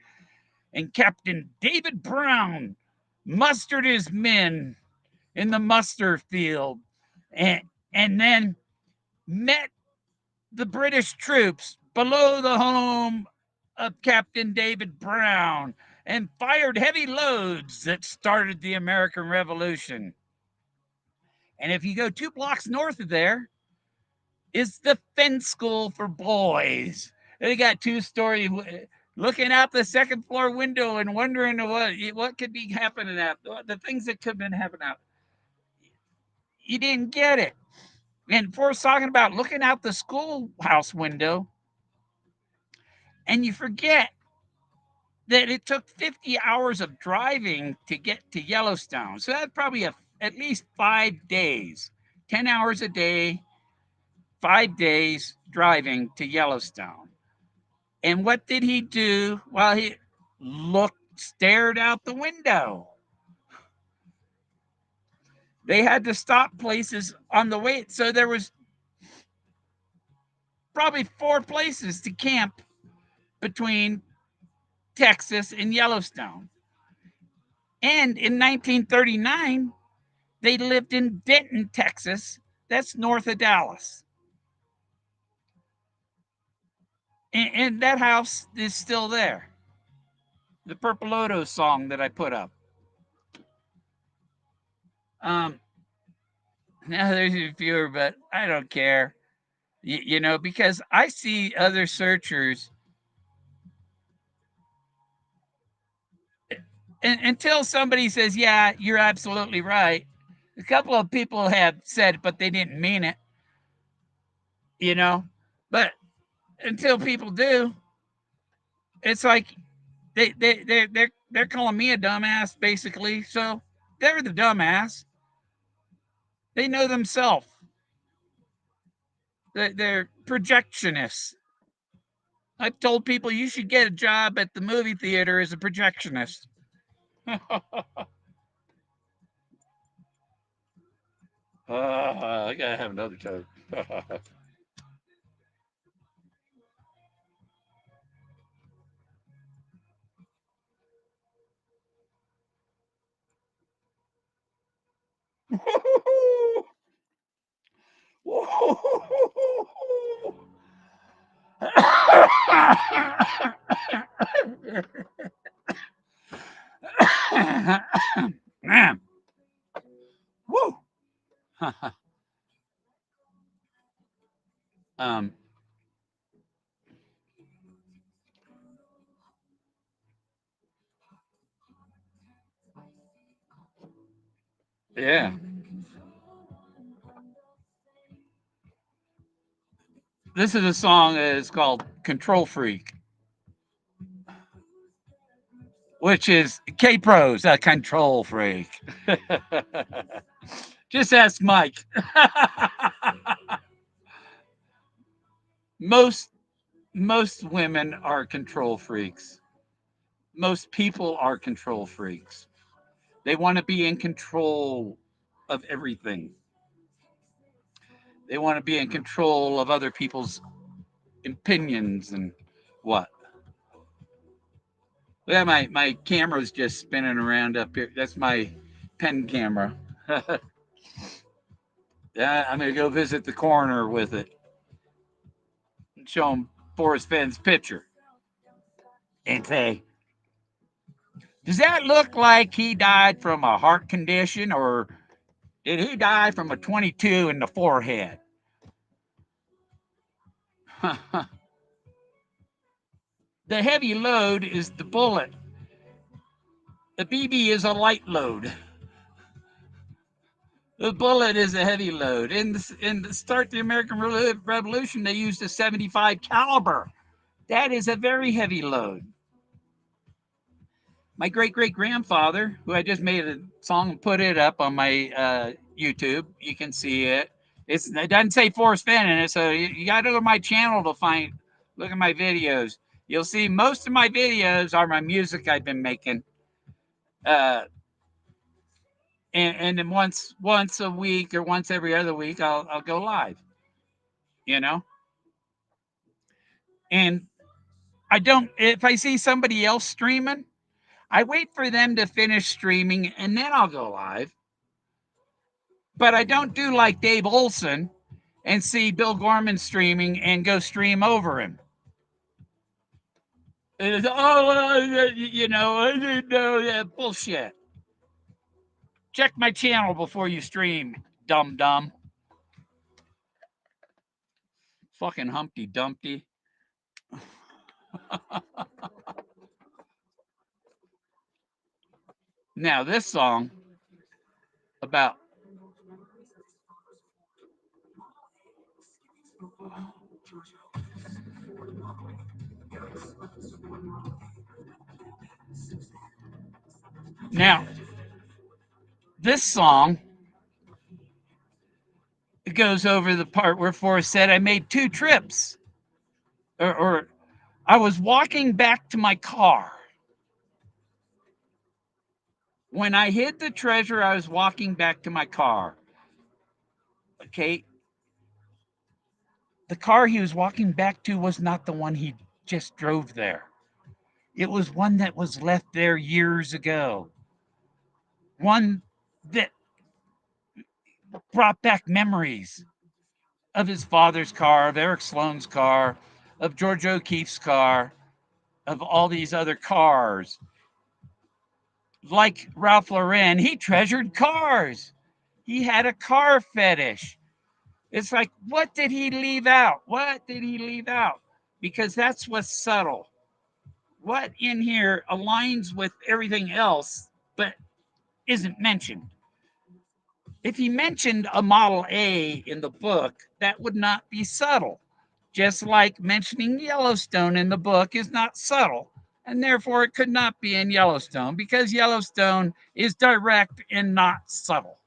and Captain David Brown mustered his men in the muster field and, and then met the British troops below the home of Captain David Brown and fired heavy loads that started the American Revolution. And if you go 2 blocks north of there, is the Fenn School for Boys. They got two-story, looking out the second floor window and wondering what could be happening out, the things that could have been happening out. You didn't get it. And Forrest talking about looking out the schoolhouse window, and you forget that it took 50 hours of driving to get to Yellowstone. So that's probably at least 5 days, 10 hours a day, 5 days driving to Yellowstone. And what did he do while he stared out the window? They had to stop places on the way. So there was probably 4 places to camp between Texas and Yellowstone. And in 1939, they lived in Denton, Texas. That's north of Dallas. And that house is still there. The Purple song that I put up. Um, Now there's a fewer, but I don't care. Because I see other searchers, and until somebody says, "Yeah, you're absolutely right." A couple of people have said, but they didn't mean it. You know, but until people do, it's like they're calling me a dumbass basically. So they're the dumbass. They know themselves. They're projectionists. I've told people you should get a job at the movie theater as a projectionist. I gotta have another time. Man, woo. um, yeah. This is a song that is called Control Freak, which is K Pro's a control freak. Just ask Mike. most most women are control freaks. Most people are control freaks. They want to be in control of everything. They want to be in control of other people's opinions and What? Yeah, my camera's just spinning around up here. That's my pen camera. Yeah, I'm gonna go visit the coroner with it and show him Forrest Fenn's picture and say, "Does that look like he died from a heart condition, or did he die from a 22 in the forehead?" The heavy load is the bullet. The BB is a light load. The bullet is a heavy load. In the start of the American Revolution, they used a 75 caliber. That is a very heavy load. My great great grandfather, who I just made a song and put it up on my YouTube, you can see it. It doesn't say Forrest Fenn in it, so you got to go to my channel to look at my videos. You'll see most of my videos are my music I've been making. Uh, and then once a week or once every other week, I'll go live. You know, and I don't. If I see somebody else streaming, I wait for them to finish streaming and then I'll go live. But I don't do like Dave Olson and see Bill Gorman streaming and go stream over him. I didn't know that bullshit. Check my channel before you stream, dum dum. Fucking Humpty Dumpty. Now, this song about. Now, this song goes over the part where Forrest said, I made 2 trips. Or I was walking back to my car. When I hid the treasure, I was walking back to my car. Okay. The car he was walking back to was not the one he just drove there. It was one that was left there years ago. One that brought back memories of his father's car, of Eric Sloane's car, of George O'Keeffe's car, of all these other cars. Like Ralph Lauren, he treasured cars. He had a car fetish. It's like, what did he leave out? What did he leave out? Because that's what's subtle. What in here aligns with everything else but isn't mentioned? If he mentioned a Model A in the book, that would not be subtle. Just like mentioning Yellowstone in the book is not subtle, and therefore it could not be in Yellowstone because Yellowstone is direct and not subtle.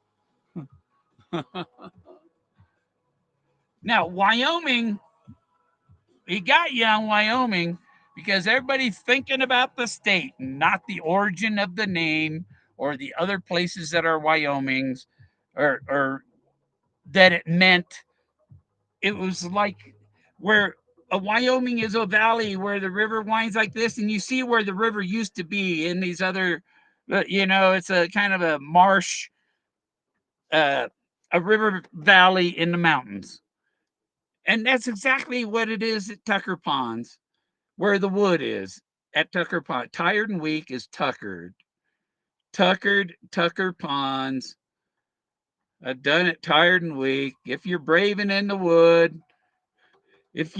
Now, Wyoming, he got you on Wyoming because everybody's thinking about the state, not the origin of the name or the other places that are Wyomings, or that it meant. It was like where a Wyoming is a valley where the river winds like this, and you see where the river used to be in these other, it's a kind of a marsh, uh, a river valley in the mountains. And that's exactly what it is at Tucker Ponds, where the wood is at Tucker Pond. Tired and weak is tuckered. Tucker Ponds. I've done it tired and weak. If you're braving in the wood, if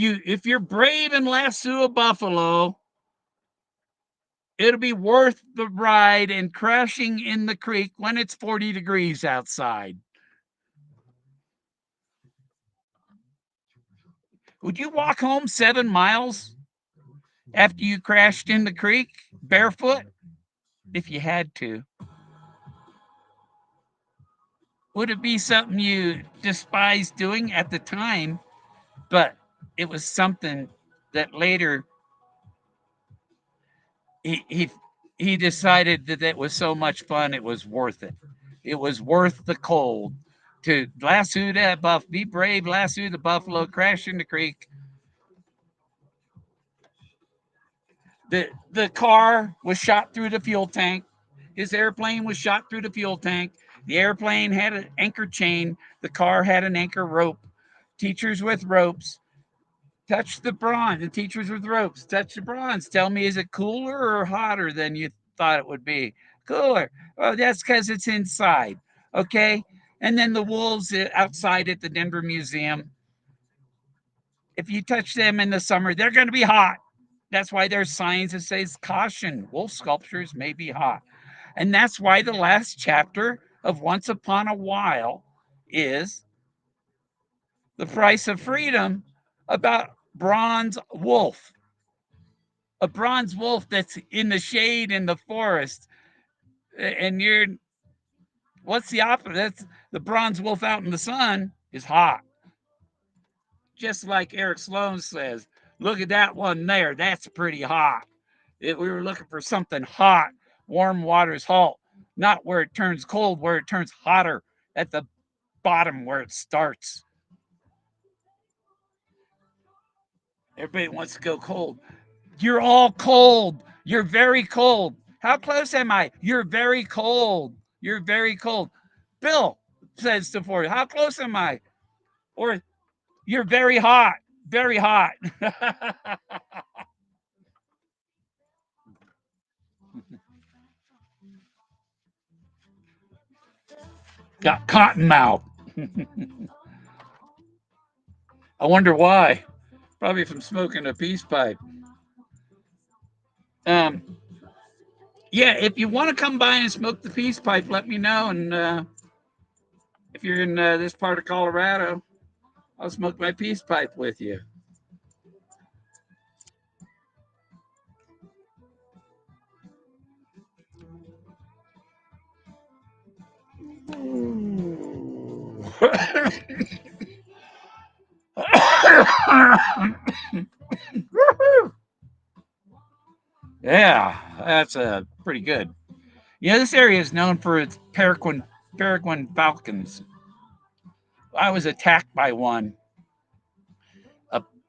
you're brave and lasso a buffalo, it'll be worth the ride and crashing in the creek when it's 40 degrees outside. Would you walk home 7 miles after you crashed in the creek barefoot if you had to? Would it be something you despised doing at the time, but it was something that later he he he decided that it was so much fun it was worth it. It was worth the cold to lasso that buff, be brave, lasso the buffalo, crash in the creek. The car was shot through the fuel tank. His airplane was shot through the fuel tank. The airplane had an anchor chain. The car had an anchor rope. Teachers with ropes touch the bronze. The teachers with ropes touch the bronze. Tell me, is it cooler or hotter than you thought it would be? Cooler. Oh, that's because it's inside. Okay. And then the wolves outside at the Denver Museum. If you touch them in the summer, they're going to be hot. That's why there's signs that says caution. Wolf sculptures may be hot. And that's why the last chapter of Once Upon a While is The Price of Freedom, about bronze wolf, a bronze wolf that's in the shade in the forest. And you're, what's the opposite? That's the bronze wolf out in the sun is hot. Just like Eric Sloan says, look at that one there. That's pretty hot. We were looking for something hot. Warm waters halt, not where it turns cold, where it turns hotter at the bottom where it starts. Everybody wants to go cold. You're all cold. You're very cold. How close am I? You're very cold. You're very cold. Bill says to Forrest, how close am I? Or you're very hot. Very hot. Got cotton mouth. I wonder why. Probably from smoking a peace pipe. Um, yeah, if you want to come by and smoke the peace pipe, let me know. And if you're in this part of Colorado, I'll smoke my peace pipe with you. Yeah, that's pretty good. Yeah, this area is known for its peregrine falcons. I was attacked by one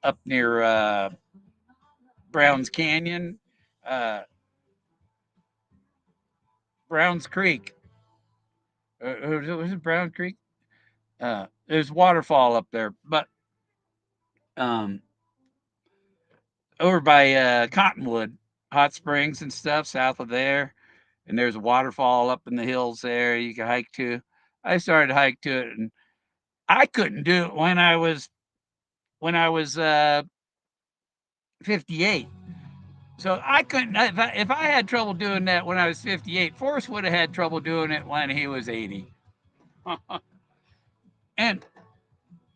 up near Browns Canyon, uh, Browns Creek. Was it Brown Creek? There's waterfall up there, but um, over by Cottonwood, hot springs and stuff south of there, and there's a waterfall up in the hills there you can hike to. I started to hike to it, and I couldn't do it when I was 58. So I couldn't. If I had trouble doing that when I was 58, Forrest would have had trouble doing it when he was 80. And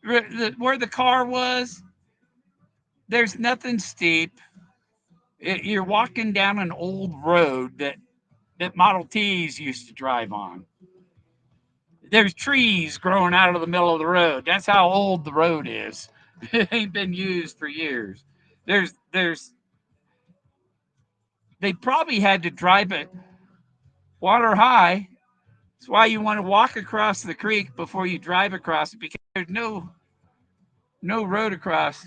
where the car was, there's nothing steep. You're walking down an old road that Model Ts used to drive on. There's trees growing out of the middle of the road. That's how old the road is. It ain't been used for years. There's they probably had to drive it water high. That's why you want to walk across the creek before you drive across it, because there's no road across.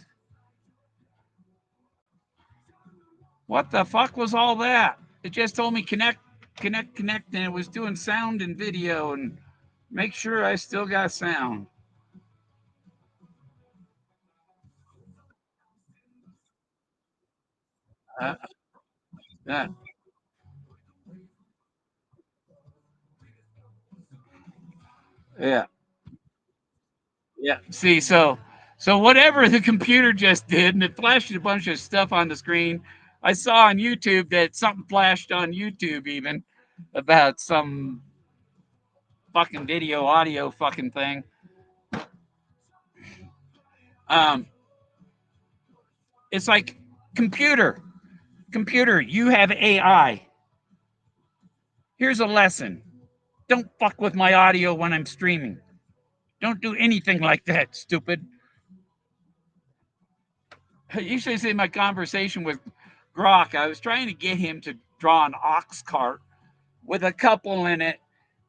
What the fuck was all that? It just told me connect, and it was doing sound and video and make sure I still got sound. Uh, uh, yeah, yeah. See, so whatever the computer just did, and it flashed a bunch of stuff on the screen. I saw on YouTube that something flashed on YouTube even about some fucking video audio fucking thing. Um, it's like computer, you have AI. Here's a lesson. Don't fuck with my audio when I'm streaming. Don't do anything like that, stupid. You should see my conversation with Grok. I was trying to get him to draw an ox cart with a couple in it,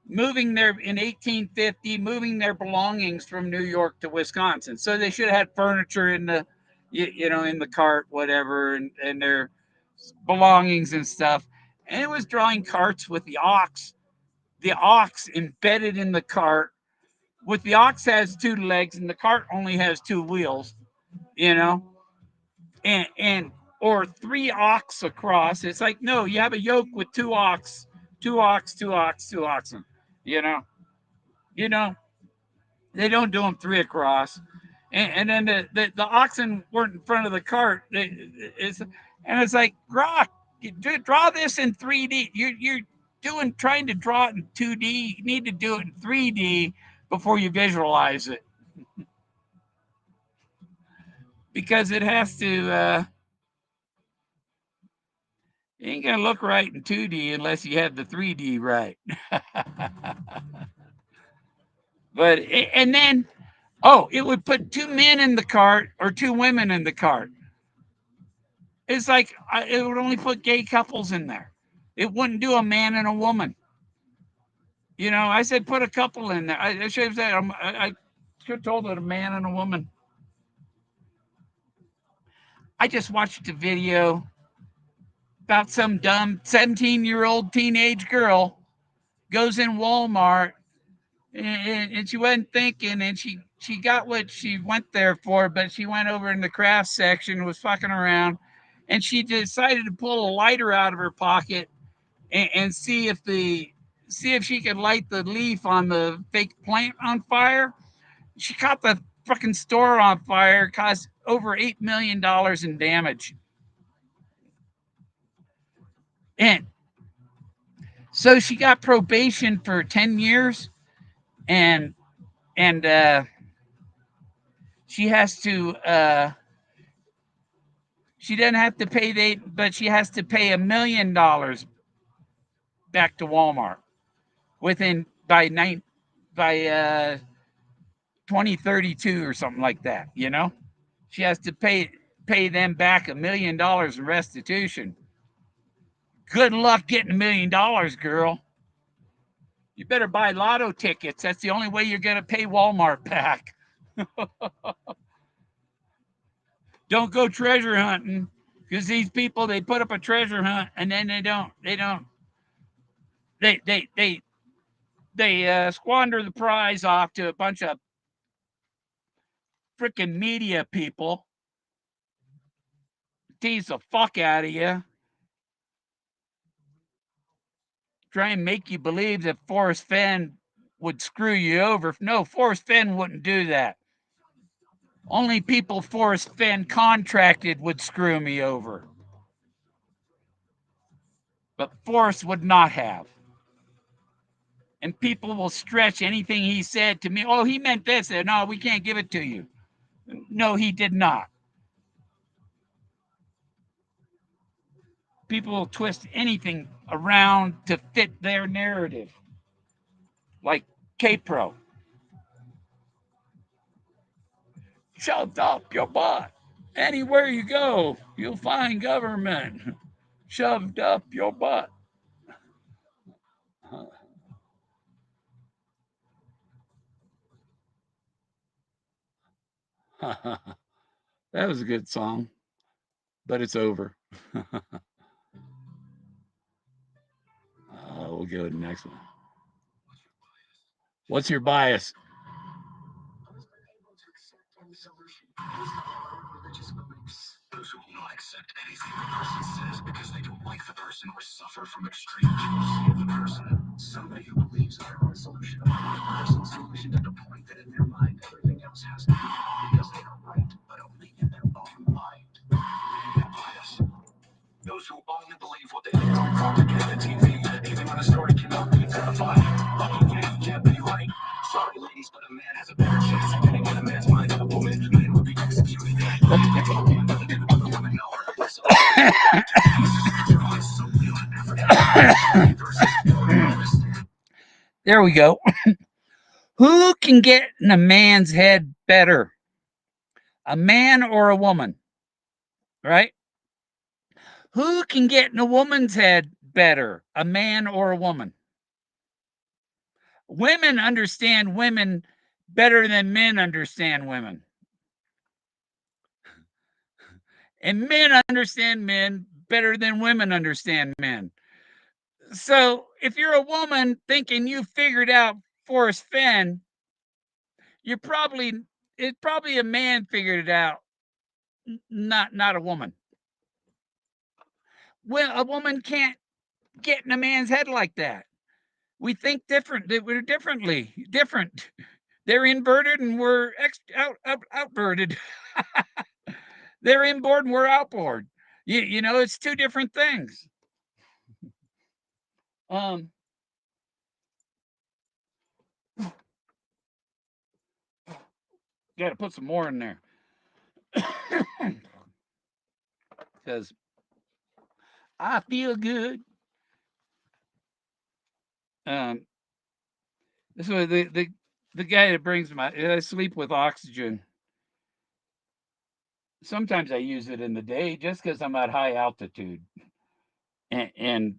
moving their in 1850, moving their belongings from New York to Wisconsin. So they should have had furniture in the, in the cart, whatever, and their belongings and stuff, and it was drawing carts with the ox embedded in the cart. With the ox has two legs and the cart only has two wheels, you know, and or three ox across. It's like no, you have a yoke with two ox, two ox, two ox, two oxen. You know, you know they don't do them three across, and then the oxen weren't in front of the cart. And it's like draw this in 3D. You're doing trying to draw it in 2D. You need to do it in 3D before you visualize it because it has to. It ain't gonna look right in 2D unless you have the 3D right. And then it would put two men in the cart or two women in the cart. It's like it would only put gay couples in there. It wouldn't do a man and a woman. I said put a couple in there. I should have said I should have told it a man and a woman. I just watched a video about some dumb 17-year-old teenage girl goes in Walmart and she wasn't thinking and she got what she went there for, but she went over in the craft section, was fucking around, and she decided to pull a lighter out of her pocket and see if she could light the leaf on the fake plant on fire. She caught the fucking store on fire, caused over $8 million in damage. And so she got probation for 10 years and and she has to she doesn't have to pay but she has to pay $1 million back to Walmart within by 2032 or something like that. She has to pay them back $1 million in restitution. Good luck getting $1 million, girl. You better buy lotto tickets. That's the only way you're gonna pay Walmart back. Don't go treasure hunting because these people they put up a treasure hunt and then they squander the prize off to a bunch of freaking media people, tease the fuck out of you, try and make you believe that Forrest Fenn would screw you over. No, Forrest Fenn wouldn't do that. Only people Forrest Fenn contracted would screw me over. But Forrest would not have. And people will stretch anything he said to me. Oh, he meant this. No, we can't give it to you. No, he did not. People will twist anything around to fit their narrative. Like K-Pro. Shoved up your butt. Anywhere you go, you'll find government shoved up your butt. That was a good song, but it's over. We'll go to the next one. What's your bias? Religious beliefs. Those who will not accept anything the person says because they don't like the person or suffer from extreme jealousy of the person. Somebody who believes in their own solution of the person's solution to the point that in their mind everything else has to be because they are right, but only in their own mind. Bias. Those who only believe what they hear on propaganda TV, even when a story cannot be verified. Yeah, you can't be right. Sorry, ladies, but a man has a better chance of getting in a man's mind than a woman. Men will be executed. There we go. Who can get in a man's head better? A man or a woman? Right? Who can get in a woman's head better? A man or a woman? Women understand women better than men understand women. And men understand men better than women understand men. So if you're a woman thinking you figured out Forrest Fenn, you're probably it's probably a man figured it out, not a woman. Well, a woman can't get in a man's head like that. We think different. We're different. They're inverted and we're outverted. They're inboard and we're outboard. You know, it's two different things. Um, Got to put some more in there because I feel good. Um, this is the guy that brings I sleep with oxygen. Sometimes I use it in the day just because I'm at high altitude, and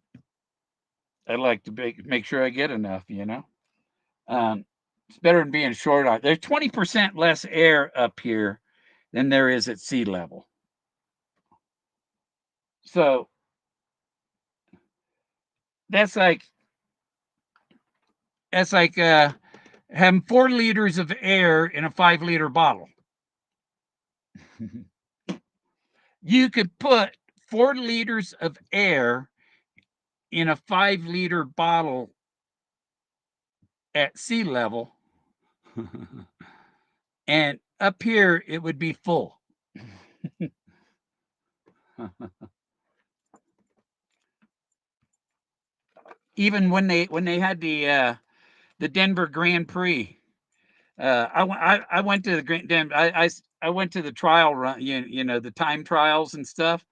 I like to make sure I get enough. It's better than being short on. There's 20% less air up here than there is at sea level. So that's like that's like having 4 liters of air in a 5 liter bottle. You could put 4 liters of air in a 5 liter bottle at sea level, and up here it would be full. Even when they had the Denver Grand Prix, I went to the I went to the trial run, the time trials and stuff.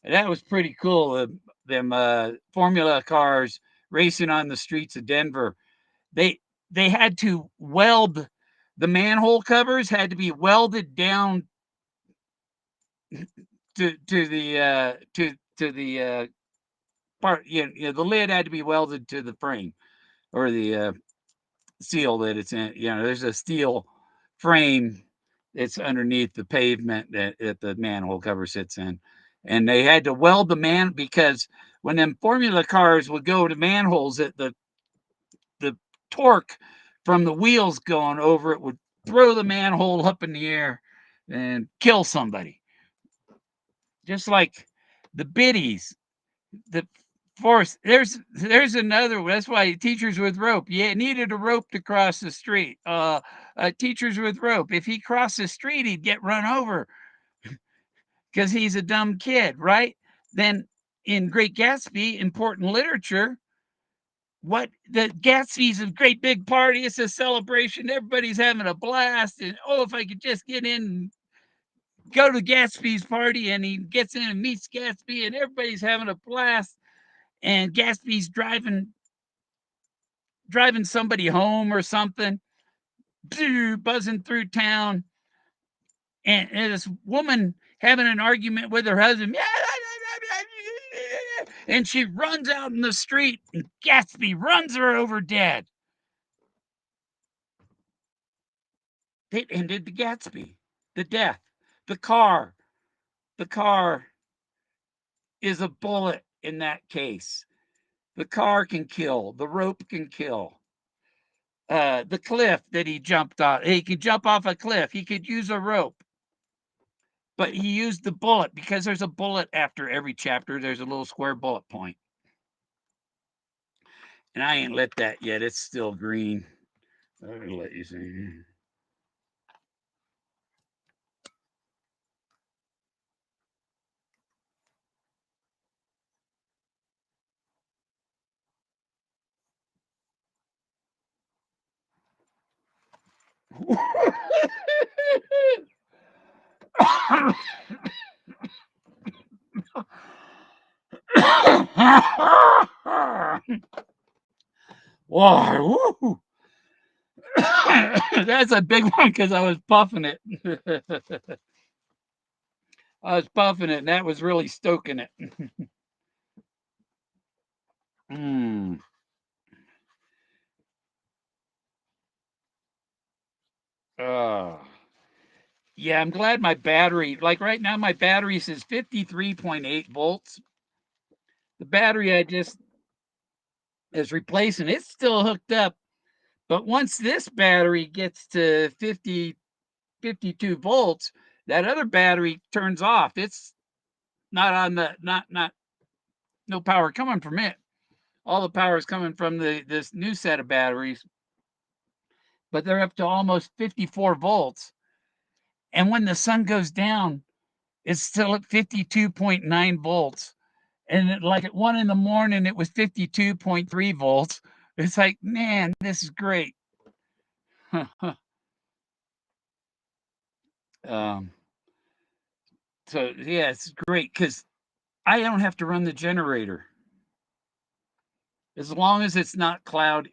And that was pretty cool. Them formula cars racing on the streets of Denver. They they had to weld the manhole covers had to be welded down to the part. The lid had to be welded to the frame or the seal that it's in. There's a steel frame that's underneath the pavement that the manhole cover sits in. And they had to weld the because when them formula cars would go to manholes, the torque from the wheels going over it would throw the manhole up in the air and kill somebody. Just like the biddies, the force. There's another one. That's why teachers with rope. Yeah, needed a rope to cross the street. Teachers with rope. If he crossed the street, he'd get run over because he's a dumb kid, right? Then in Great Gatsby, important literature, what the Gatsby's a great big party. It's a celebration. Everybody's having a blast. And if I could just get in, go to Gatsby's party, and he gets in and meets Gatsby, and everybody's having a blast. And Gatsby's driving somebody home or something, buzzing through town, and this woman having an argument with her husband. And she runs out in the street, and Gatsby runs her over dead. They ended the Gatsby, the death. The car. The car is a bullet in that case. The car can kill. The rope can kill. The cliff that he jumped off. He could jump off a cliff. He could use a rope. But he used the bullet because there's a bullet after every chapter. There's a little square bullet point. And I ain't lit that yet. It's still green. I'm going to let you see. Whoa, that's a big one because I was puffing it. I was puffing it, and that was really stoking it. mm. uh, yeah, I'm glad my battery, like right now, my battery says 53.8 volts. the battery I just is replacing, it's still hooked up. But once this battery gets to 52 volts, that other battery turns off. It's not on the not no power coming from it. All the power is coming from this new set of batteries, but they're up to almost 54 volts. And when the sun goes down, it's still at 52.9 volts. And like at 1 in the morning, it was 52.3 volts. It's like, man, this is great. um, so yeah, it's great because I don't have to run the generator as long as it's not cloud.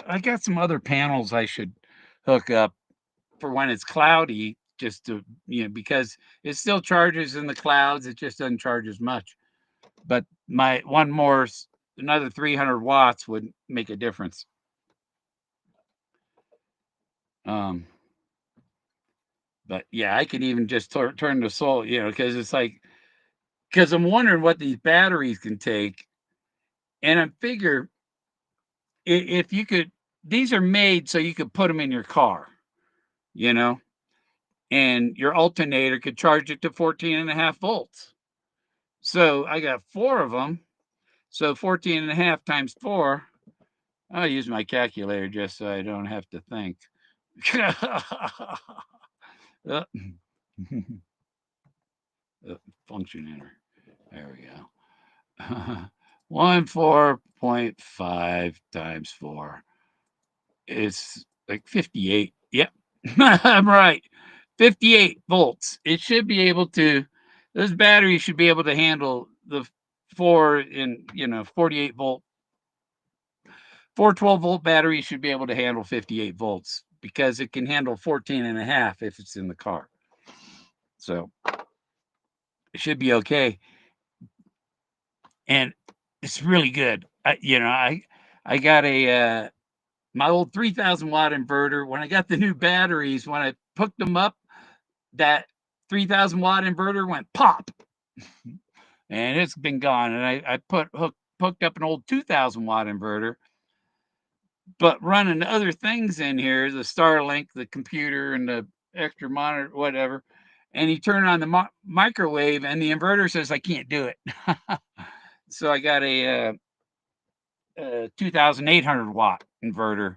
I got some other panels I should hook up for when it's cloudy, just to because it still charges in the clouds. It just doesn't charge as much. But my another 300 watts would make a difference. Um, but yeah, I could even just turn the solar, because it's like because I'm wondering what these batteries can take, and I figure if you could, these are made so you could put them in your car, you know, and your alternator could charge it to 14.5 volts. So I got 4 of them. So 14.5 times 4. I'll use my calculator just so I don't have to think. uh, function enter. There we go. 14.5 times 4 is like 58. Yep, I'm right. 58 volts. It should be able to, those batteries should be able to handle the 48 volt, 412-volt batteries should be able to handle 58 volts because it can handle 14.5 if it's in the car. So it should be okay. And it's really good. I got my old 3,000 watt inverter. When I got the new batteries, when I hooked them up, that 3,000 watt inverter went pop, and it's been gone. And I hooked up an old 2,000 watt inverter, but running other things in here, the Starlink, the computer, and the extra monitor, whatever. And he turned on the microwave, and the inverter says I can't do it. So I got a 2,800 watt inverter.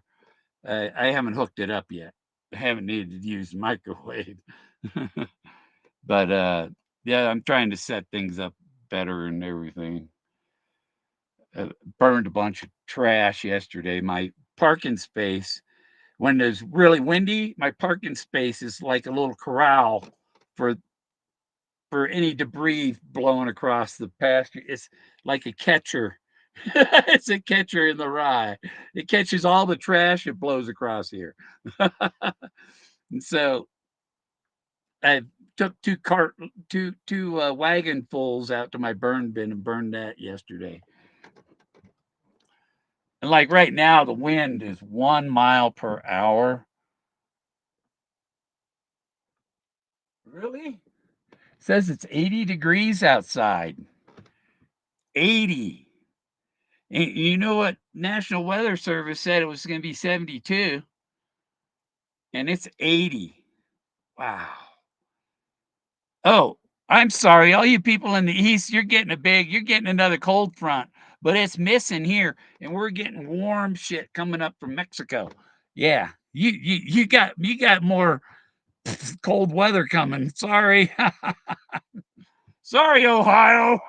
I haven't hooked it up yet. I haven't needed to use the microwave. But yeah, I'm trying to set things up better and everything. Burned a bunch of trash yesterday. My parking space, when it's really windy, my parking space is like a little corral for any debris blowing across the pasture. It's like a catcher. It's a catcher in the rye. It catches all the trash it blows across here. And so I took two wagonfuls out to my burn bin and burned that yesterday. And like right now, the wind is 1 mile per hour. Really? It says it's 80 degrees outside. 80. And you know what? National Weather Service said it was going to be 72, and it's 80. Wow. Oh, I'm sorry. All you people in the east, you're getting another cold front, but it's missing here, and we're getting warm shit coming up from Mexico. Yeah. You got more cold weather coming. Sorry. Sorry, Ohio.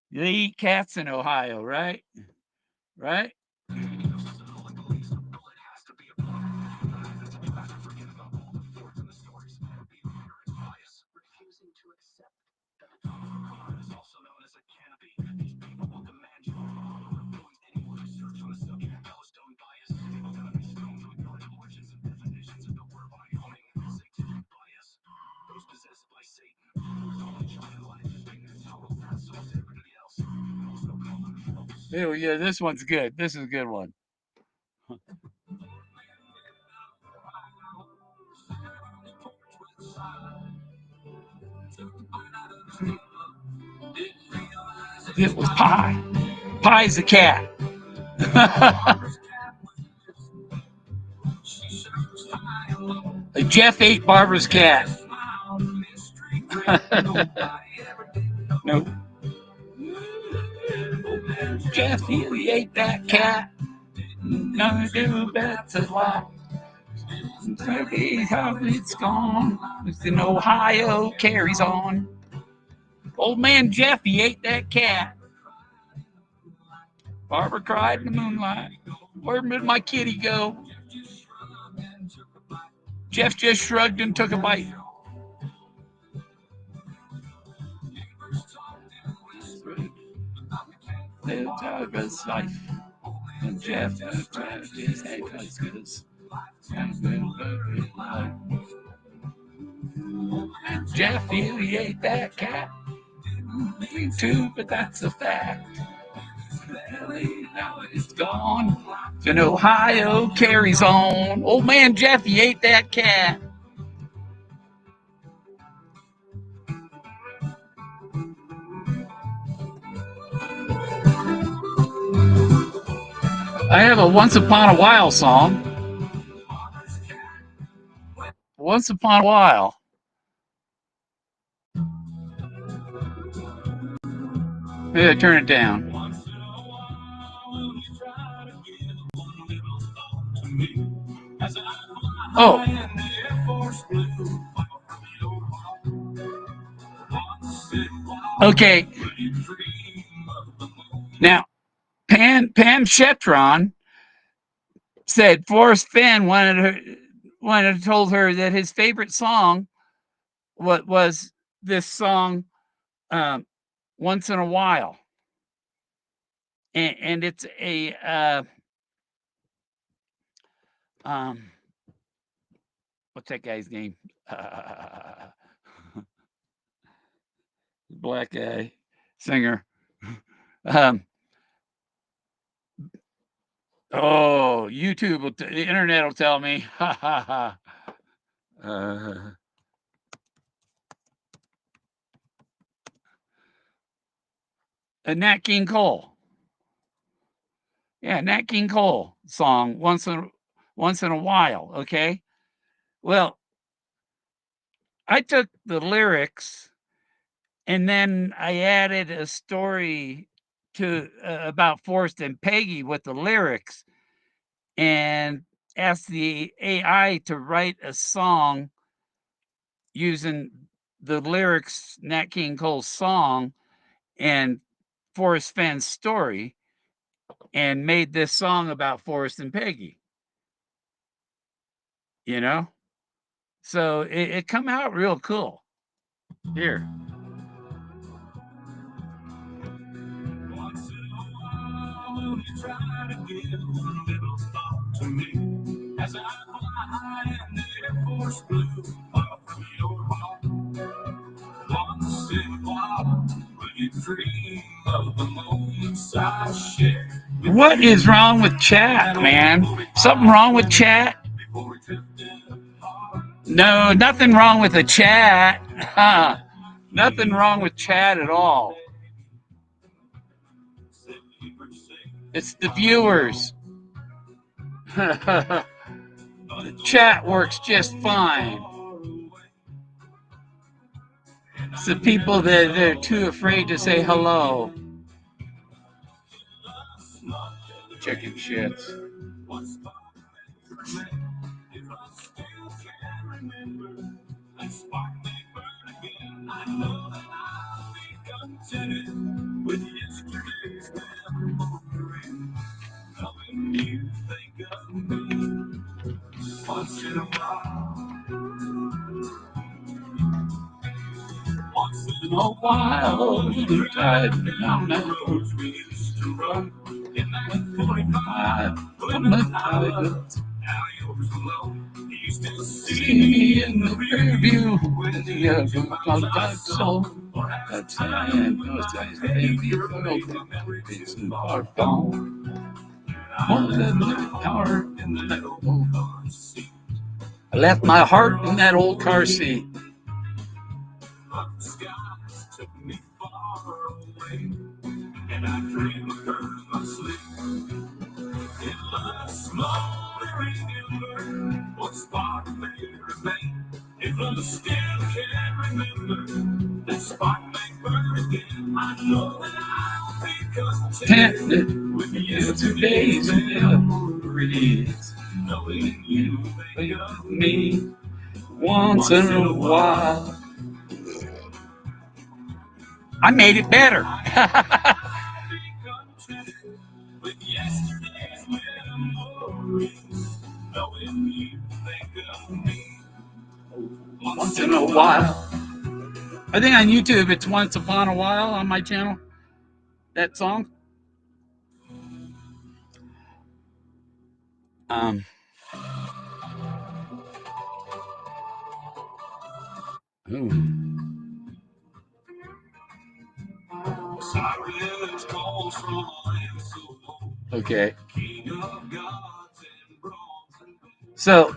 They eat cats in Ohio, right? Right? Yeah, this one's good. This is a good one. It was Pie. Pie's the cat. Jeff ate Barbara's cat. Nope. Jeff, he ate that cat. Gonna do better life. How it's gone. It's in Ohio, carries on. Old man Jeff, he ate that cat. Barbara cried in the moonlight. Where did my kitty go? Jeff just shrugged and took a bite. Little Tiger's life. And Jeff his head goes. Jeff, he ate that cat. Me too, but that's a fact. Now it's gone. And Ohio carries on. Old man Jeff, he ate that cat. I have a Once Upon a While song. Once Upon a While. Yeah, turn it down. Oh. Okay. Now, Pam Shetron said Forrest Fenn told her that his favorite song was this song, Once in a While. And it's a what's that guy's name? Black guy, singer. YouTube the internet will tell me. Nat King Cole. Yeah, Nat King Cole song, Once in a While. Okay. Well, I took the lyrics and then I added a story to about Forrest and Peggy with the lyrics, and asked the AI to write a song using the lyrics, Nat King Cole's song, and Forrest Fenn's story, and made this song about Forrest and Peggy. You know, so it come out real cool. Here. Try to give one little thought to me as I fly in the Air Force blue far from your heart. Once in a while, when you dream of the moments I share. What is wrong with chat, man? Something wrong with chat? No, nothing wrong with the chat. Nothing wrong with chat at all. It's the viewers. The chat works just fine. It's the people that are too afraid to say hello. Chicken shits. With yesterday's memory, knowing you think of me once in a while. Once in a while, you're driving down that road we used to run in that 45 when the tide goes. Now yours alone. You still see me in the rear view with the other contact song. That time was a baby memories and far gone. More than the car in that old car seat. I left my heart in that old car seat. But the skies took me far away. Yesterday's memories, knowing you think of me once in a while. I made it better. Once in a while. I think on YouTube it's Once Upon a While on my channel. That song. Um. Ooh. Okay. So,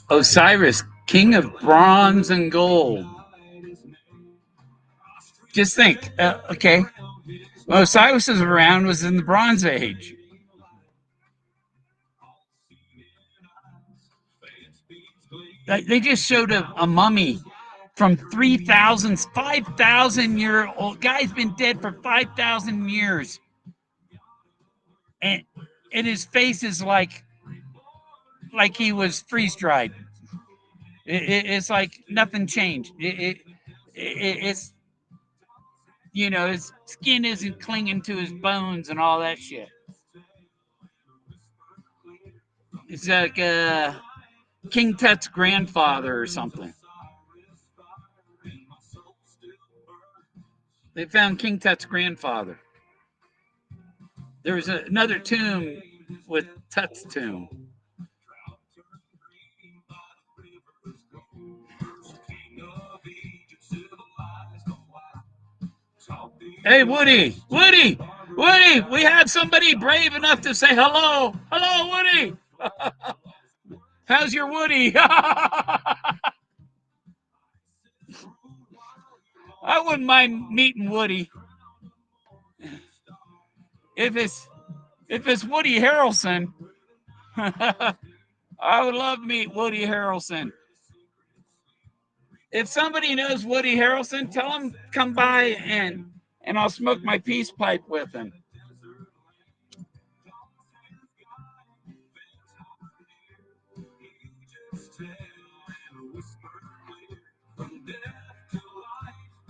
Osiris, king of bronze and gold. Just think, okay, when Osiris was around was in the Bronze Age. They just showed a mummy from 3,000, 5,000-year-old guy's been dead for 5,000 years, and his face is like he was freeze dried. It's like nothing changed. It's his skin isn't clinging to his bones and all that shit. It's like King Tut's grandfather or something. They found King Tut's grandfather. There was another tomb with Tut's tomb. Hey, Woody! Woody! Woody! We have somebody brave enough to say hello! Hello, Woody! How's your Woody? I wouldn't mind meeting Woody. If it's Woody Harrelson, I would love to meet Woody Harrelson. If somebody knows Woody Harrelson, tell him come by and I'll smoke my peace pipe with him.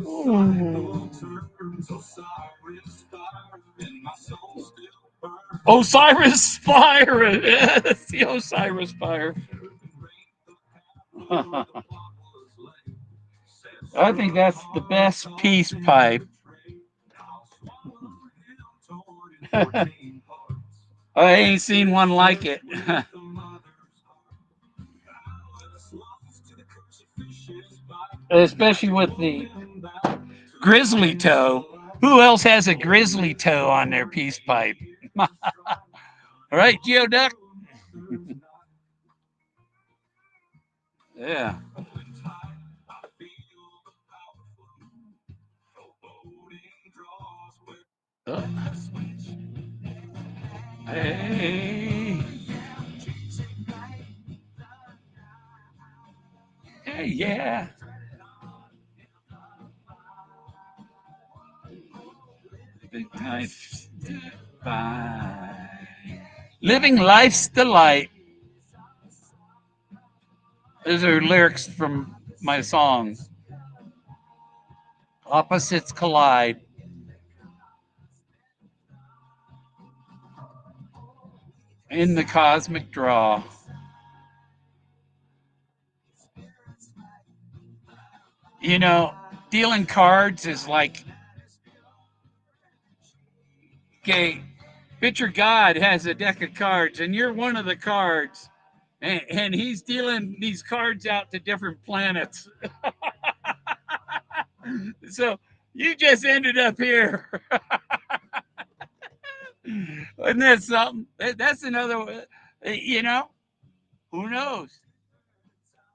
Ooh. Osiris Fire! Yes, the Osiris Fire. I think that's the best peace pipe. I ain't seen one like it. Especially with the grizzly toe. Who else has a grizzly toe on their peace pipe? All right, Geoduck. Yeah. Oh. Hey. Hey, yeah. Living life's delight. Those are lyrics from my song. Opposites collide. In the cosmic draw. You know, dealing cards is like, okay, picture God has a deck of cards, and you're one of the cards, and he's dealing these cards out to different planets. So you just ended up here. Isn't that something? That's another, who knows?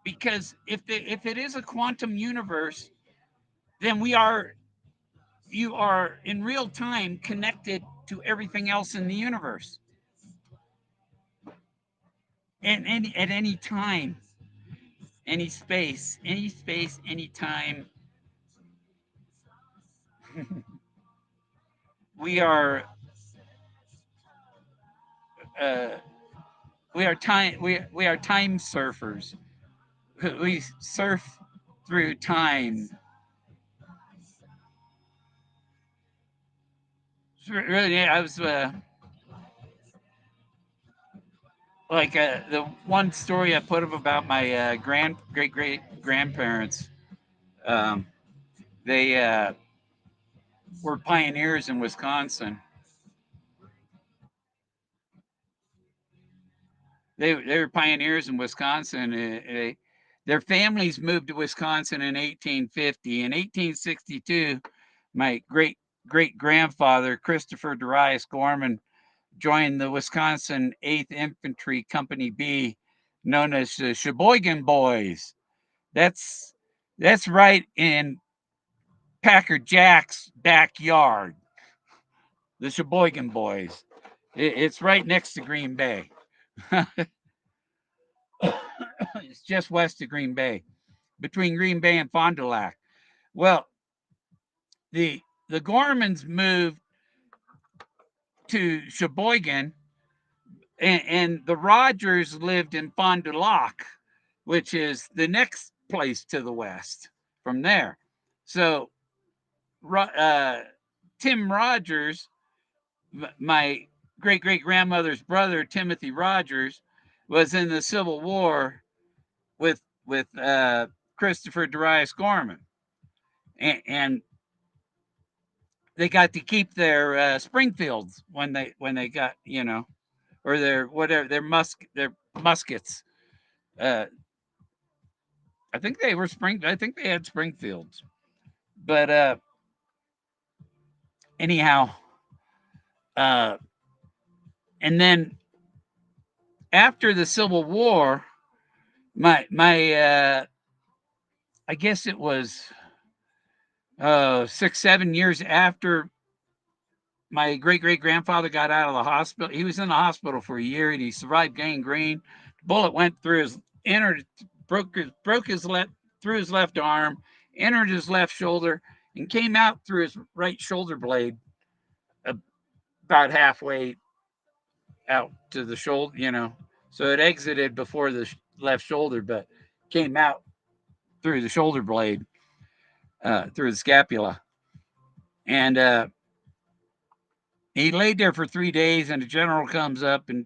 Because if it is a quantum universe, then we are you are in real time connected to everything else in the universe. And at any time, any space, any time, we are uh, we are time surfers. We surf through time. Really, I was the one story I put up about my great great grandparents. Um, they were pioneers in Wisconsin. They were pioneers in Wisconsin. Their families moved to Wisconsin in 1850. In 1862, my great grandfather Christopher Darius Gorman joined the Wisconsin 8th Infantry Company B, known as the Sheboygan Boys. That's that's right in Packer Jack's backyard. The Sheboygan Boys. It's right next to Green Bay. It's just west of Green Bay, between Green Bay and Fond du Lac. Well, the the Gormans moved to Sheboygan, and the Rogers lived in Fond du Lac, which is the next place to the west from there. So uh, Tim Rogers, my great great grandmother's brother, Timothy Rogers, was in the Civil War with Christopher Darius Gorman, and they got to keep their Springfields when they got or their whatever their muskets. Uh, I think they were spring. I think they had Springfields, but anyhow, uh, and then after the Civil War, my I guess it was 6 7 years after my great great grandfather got out of the hospital. He was in the hospital for a year and he survived gangrene. The bullet went through his entered broke his left through his left arm, entered his left shoulder, and came out through his right shoulder blade about halfway out to the shoulder. So it exited before the left shoulder, but came out through the shoulder blade, through the scapula, and he laid there for 3 days, and the general comes up, and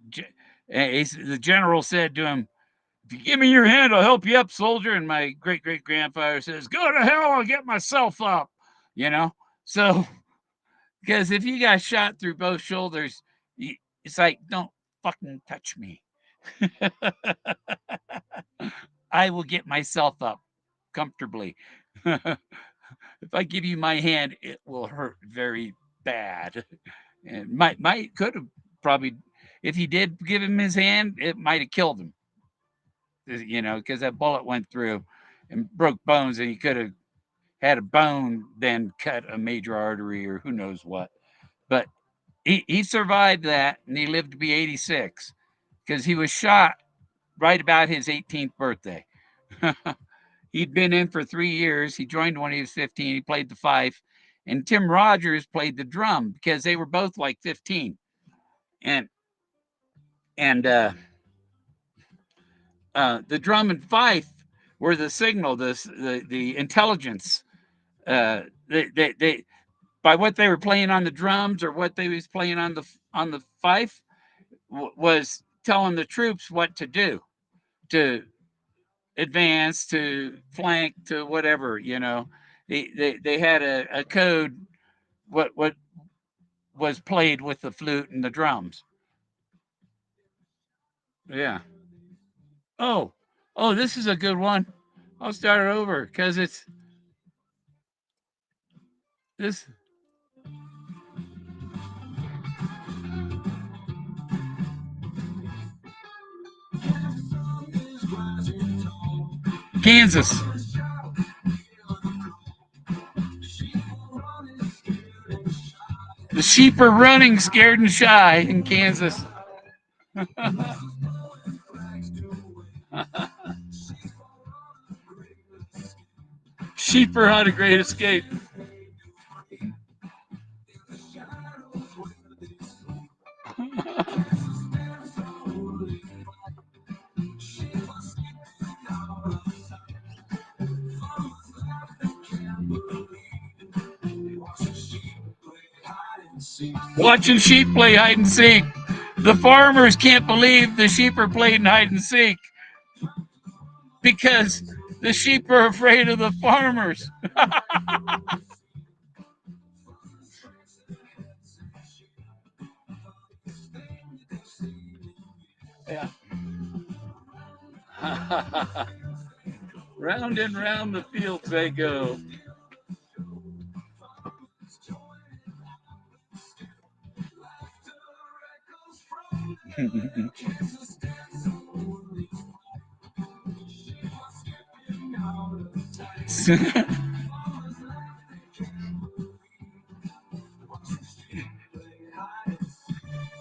the general said to him, "If you give me your hand, I'll help you up, soldier." And my great great grandfather says, "Go to hell, I'll get myself up." You know, so because if you got shot through both shoulders, it's like, don't fucking touch me. I will get myself up comfortably. If I give you my hand, it will hurt very bad. And might could have probably, if he did give him his hand, it might have killed him. Because that bullet went through and broke bones, and he could have had a bone then cut a major artery or who knows what. But he survived that, and he lived to be 86 because he was shot right about his 18th birthday. He'd been in for 3 years. He joined when he was 15. He played the fife, and Tim Rogers played the drum because they were both like 15. And and the drum and fife were the signal, the intelligence. They by what they were playing on the drums or what they was playing on the fife was telling the troops what to do, to advance, to flank, to whatever. They had a code. What was played with the flute and the drums. Yeah. Oh, oh, this is a good one. I'll start it over because it's this Kansas. The sheep are running scared and shy in Kansas. Sheep are on a great escape. Watching sheep play hide and seek. The farmers can't believe the sheep are playing hide and seek because the sheep are afraid of the farmers. Yeah. Round and round the fields they go.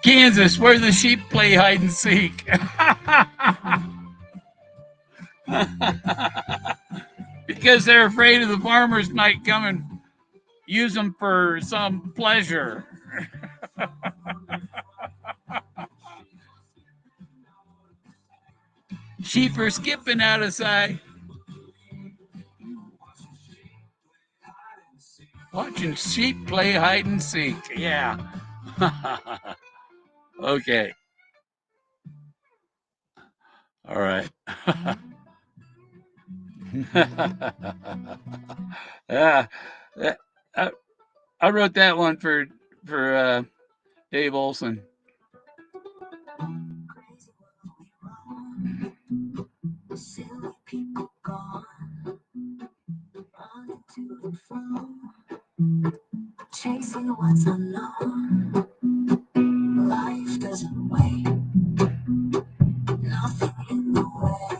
Kansas, where the sheep play hide and seek. Because they're afraid of the farmers might come and use them for some pleasure. Sheep are skipping out of sight. Watching sheep play hide and seek. Yeah. Okay. All right. Yeah. I, I wrote that one for Dave Olson. Chasing what's unknown. Life doesn't wait. Nothing in the way.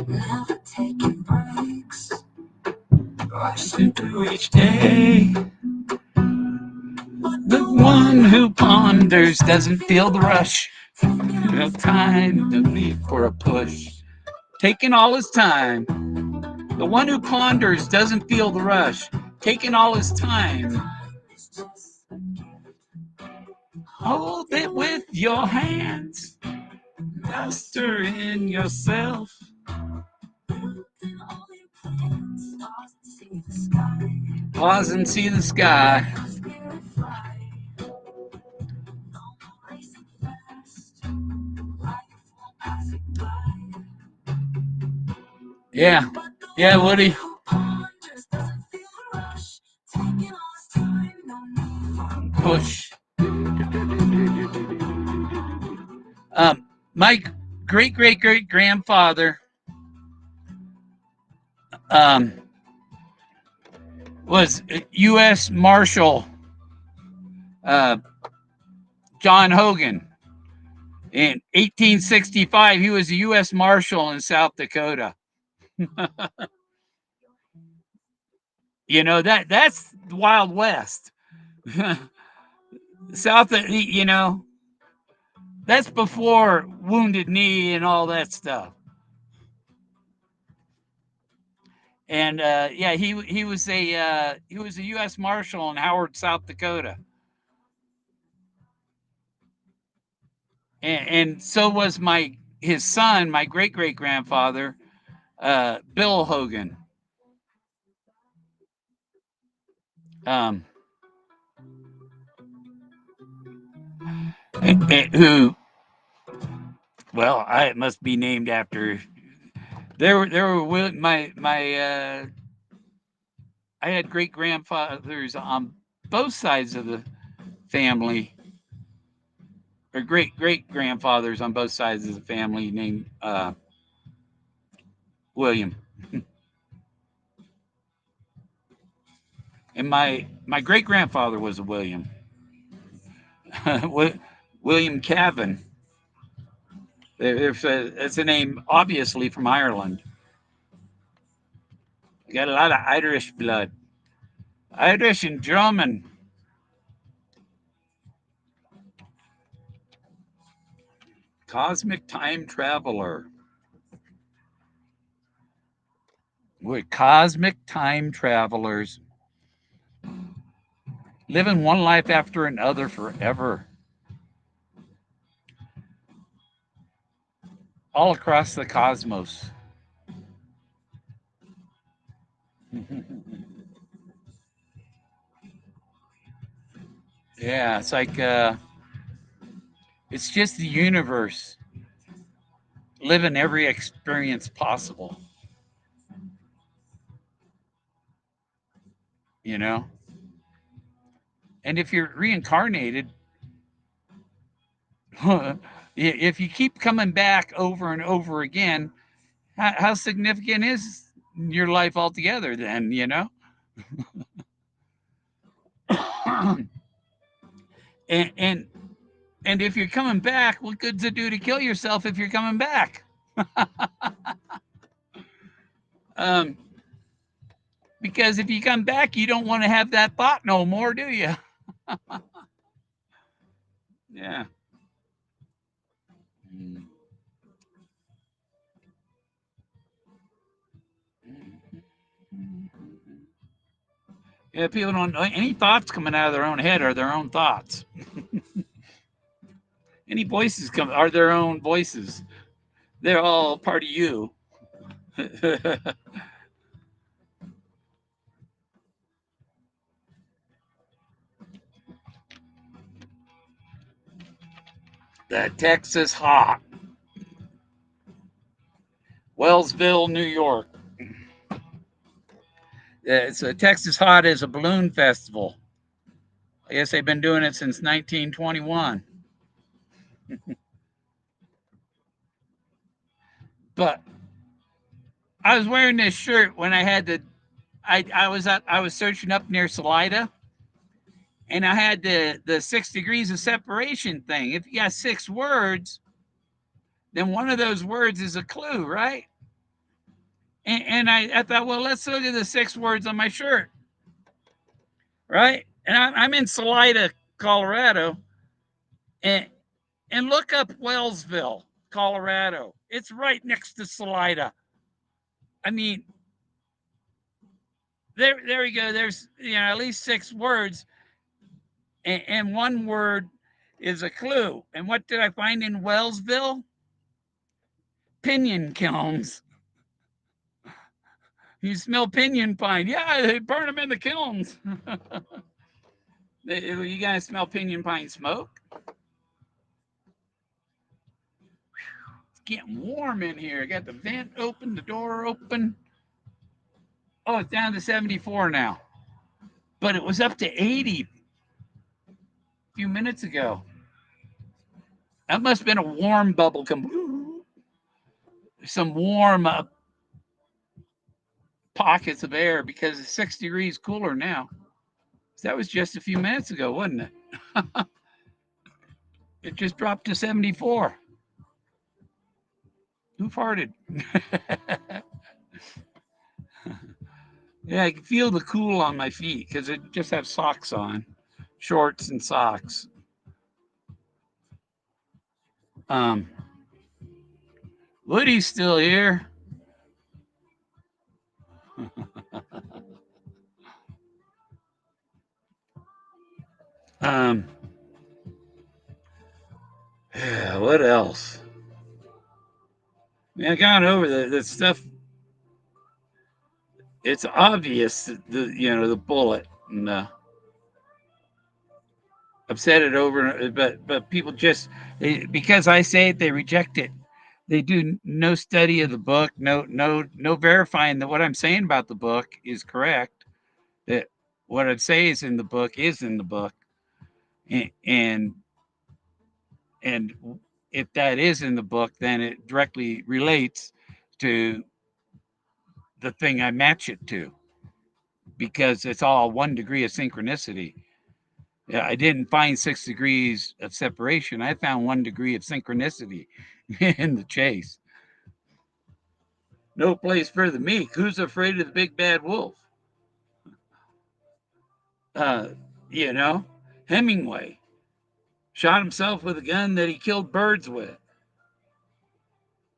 Never taking breaks. Rushing through each day. The one who ponders doesn't feel the rush. No time, no need for a push. Taking all his time. The one who ponders doesn't feel the rush. Taking all his time. Hold it with your hands. Master in yourself. Pause and see the sky. Yeah. Yeah, Woody. Push. My great grandfather was U.S. Marshal John Hogan. In 1865, he was a U.S. Marshal in South Dakota. You know that's the Wild West. South, that's before Wounded Knee and all that stuff. And yeah, he was a U.S. Marshal in Howard, South Dakota, and so was his son, my great grandfather, Bill Hogan, who, well, it must be named after. There were I had great grandfathers on both sides of the family, or great grandfathers on both sides of the family named William. And my great grandfather was a William. William Cavan. It's a name obviously from Ireland. Got a lot of Irish blood. Irish and German. Cosmic time traveler. We're cosmic time travelers, living one life after another forever, all across the cosmos. Yeah, it's like it's just the universe living every experience possible, you know? And if you're reincarnated, if you keep coming back over and over again, how significant is your life altogether then, you know? and, and and if you're coming back, what good's it do to kill yourself if you're coming back? um, because if you come back, you don't want to have that thought no more, do you? Yeah. Mm. Yeah, people don't know any thoughts coming out of their own head are their own thoughts. Any voices come are their own voices. They're all part of you. That Texas hot. Wellsville, New York. It's a Texas hot is a balloon festival. I guess they've been doing it since 1921. But I was wearing this shirt when I had the I was searching up near Salida, and I had the 6 degrees of separation thing. If you got 6 words, then one of those words is a clue, right? And I thought, well, let's look at the 6 words on my shirt, right? And I'm in Salida, Colorado, and look up Wellsville, Colorado. It's right next to Salida. I mean, there we go. There's at least 6 words, and one word is a clue. And what did I find in Wellsville? Pinion kilns. You smell pinion pine? Yeah, they burn them in the kilns. You guys smell pinion pine smoke? It's getting warm in here. I got the vent open, the door open. Oh, it's down to 74 now, but it was up to 80 a few minutes ago. That must have been a warm bubble come. Some warm pockets of air because it's 6 degrees cooler now. That was just a few minutes ago, wasn't it? It just dropped to 74. Who farted? Yeah, I can feel the cool on my feet because I just have socks on, shorts and socks. Um, Woody's still here. um, yeah, what else? I gone over the stuff. It's obvious the bullet, and I've said it over, but people just because I say it, they reject it. They do no study of the book, no verifying that what I'm saying about the book is correct. That what I say is in the book, and and if that is in the book, then it directly relates to the thing I match it to because it's all 1 degree of synchronicity. Yeah, I didn't find 6 degrees of separation. I found 1 degree of synchronicity in the chase. No place for the meek. Who's afraid of the big bad wolf? Uh, you know, Hemingway shot himself with a gun that he killed birds with.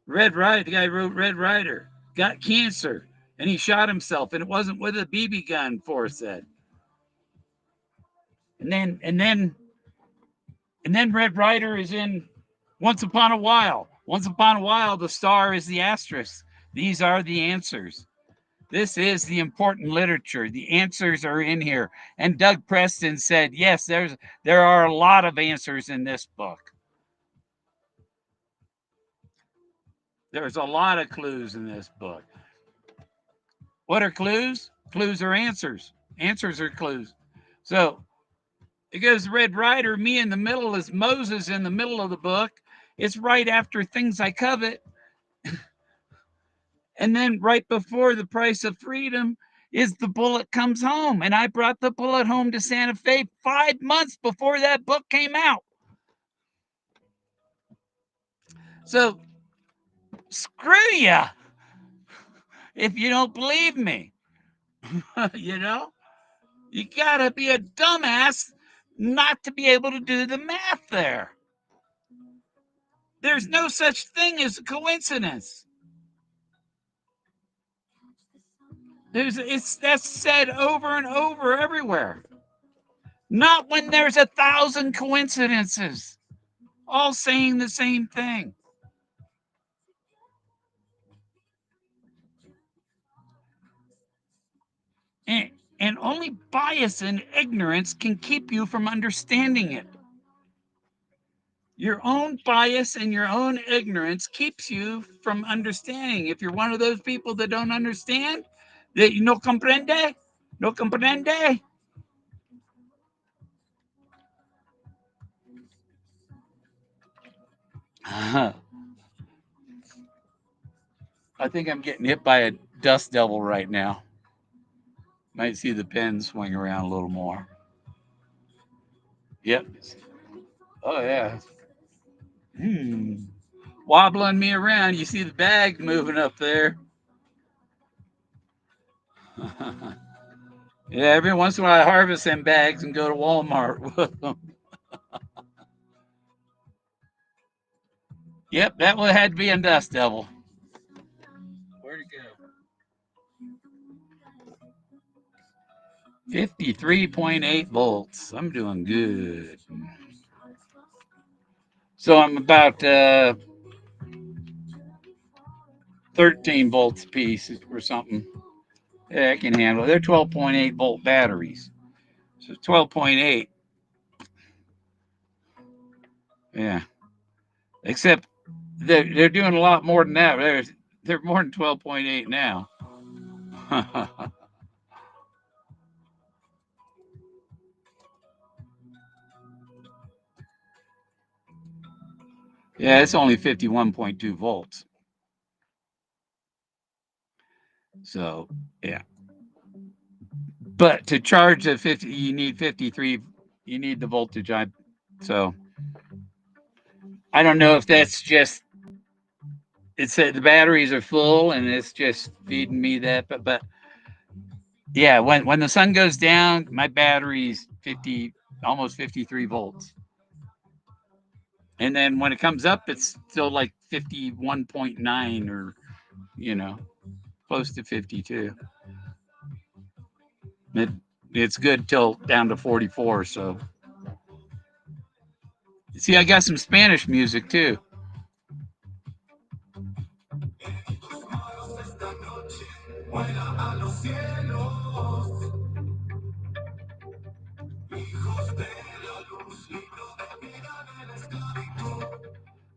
Red Rider, the guy who wrote Red Rider, got cancer and he shot himself, and it wasn't with a BB gun, Forrest said. And then Red Rider is in Once Upon a While. Once Upon a While, the star is the asterisk. These are the answers. This is the important literature. The answers are in here. And Doug Preston said, yes, there are a lot of answers in this book. There's a lot of clues in this book. What are clues? Clues are answers. Answers are clues. So it goes Red Rider, me in the middle is Moses in the middle of the book. It's right after Things I Covet. And then right before The Price of Freedom is The Bullet Comes Home. And I brought The Bullet home to Santa Fe 5 months before that book came out. So screw ya if you don't believe me. You know, you gotta be a dumbass not to be able to do the math there. There's no such thing as a coincidence. That's said over and over everywhere. Not when there's 1,000 coincidences, all saying the same thing. And only bias and ignorance can keep you from understanding it. Your own bias and your own ignorance keeps you from understanding. If you're one of those people that don't understand, that you no comprende, no comprende. I think I'm getting hit by a dust devil right now. Might see the pen swing around a little more. Yep. Oh yeah. Wobbling me around. You see the bag moving up there. Yeah, every once in a while I harvest them bags and go to Walmart with them. Yep, that one had to be a dust devil. Where'd it go? 53.8 volts. I'm doing good. So I'm about 13 volts a piece or something. Yeah, I can handle it. They're 12.8 volt batteries. So 12.8. Yeah. Except they're doing a lot more than that. They're more than 12.8 now. Yeah, it's only 51.2 volts. So, yeah. But to charge the 50, you need 53, you need the voltage. So I don't know if that's just, it said the batteries are full and it's just feeding me that. But yeah, when the sun goes down, my battery's 50, almost 53 volts. And then when it comes up, it's still like 51.9 or, close to 52. It, it's good till down to 44. So, see, I got some Spanish music too.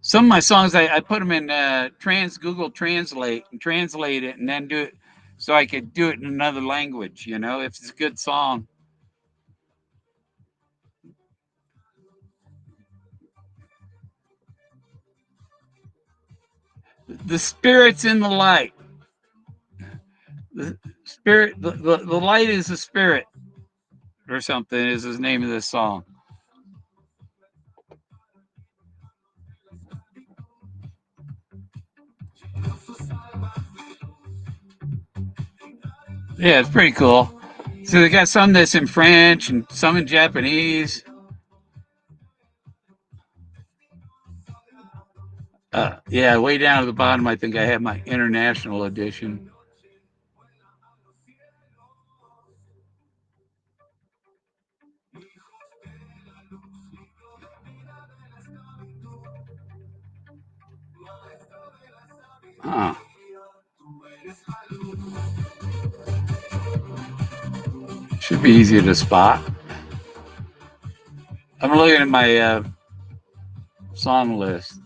Some of my songs, I put them in Google Translate and translate it and then do it so I could do it in another language, if it's a good song. The spirit's in the light. The spirit, the light is the spirit or something is the name of this song. Yeah, it's pretty cool. So they got some that's in French and some in Japanese. Yeah, way down at the bottom, I think I have my international edition. Huh. Should be easy to spot. I'm looking at my song list.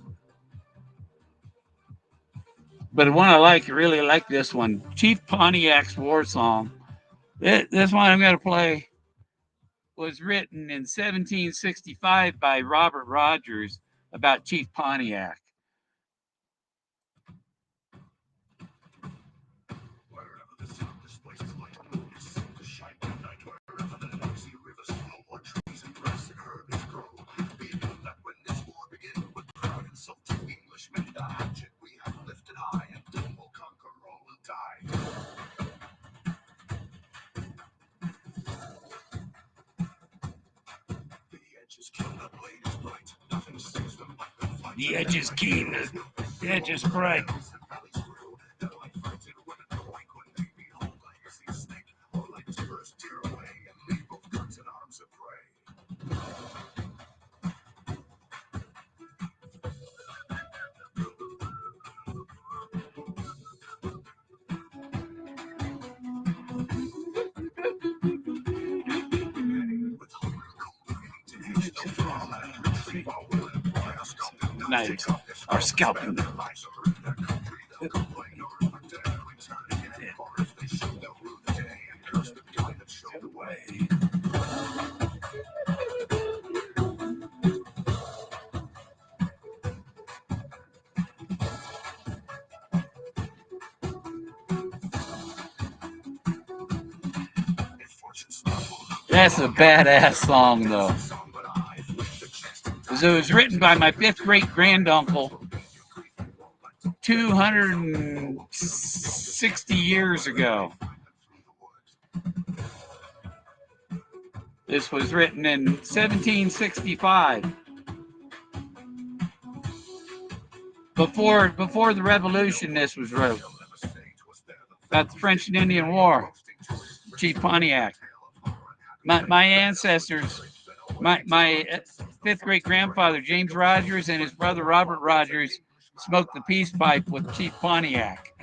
But the one I like, really like this one, Chief Pontiac's War Song. This one I'm going to play was written in 1765 by Robert Rogers about Chief Pontiac. The edge is keen, the edge is bright. Knives are scalping them. That's a badass song, though. So it was written by my fifth great granduncle 260 years ago. This was written in 1765. Before the Revolution, this was wrote about the French and Indian War. Chief Pontiac. My ancestors, my fifth great grandfather James Rogers and his brother Robert Rogers smoked the peace pipe with Chief Pontiac.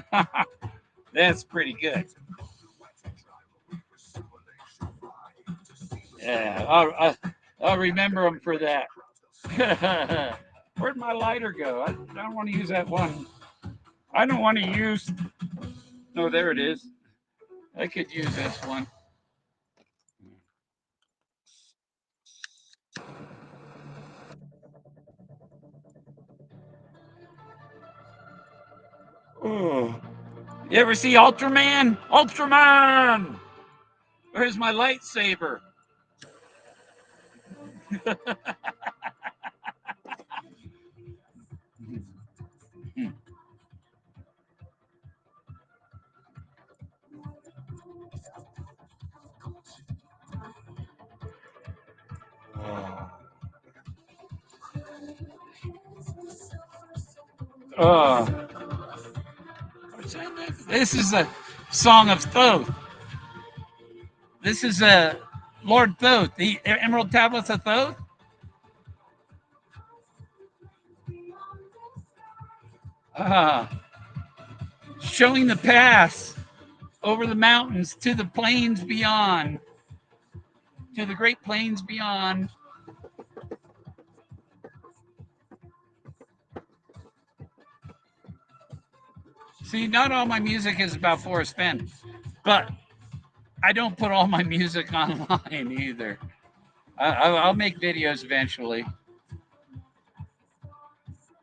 That's pretty good. Yeah, I'll remember them for that. Where'd my lighter go? I don't want to use that one. I don't want to use. No, there it is. I could use this one. Oh. You ever see Ultraman? Ultraman! Where's my lightsaber? Oh. This is a song of Thoth. This is a Lord Thoth, the Emerald Tablets of Thoth. Uh, Showing the path over the mountains to the plains beyond, to the great plains beyond. See, not all my music is about Forrest Fenn, but I don't put all my music online either. I'll make videos eventually,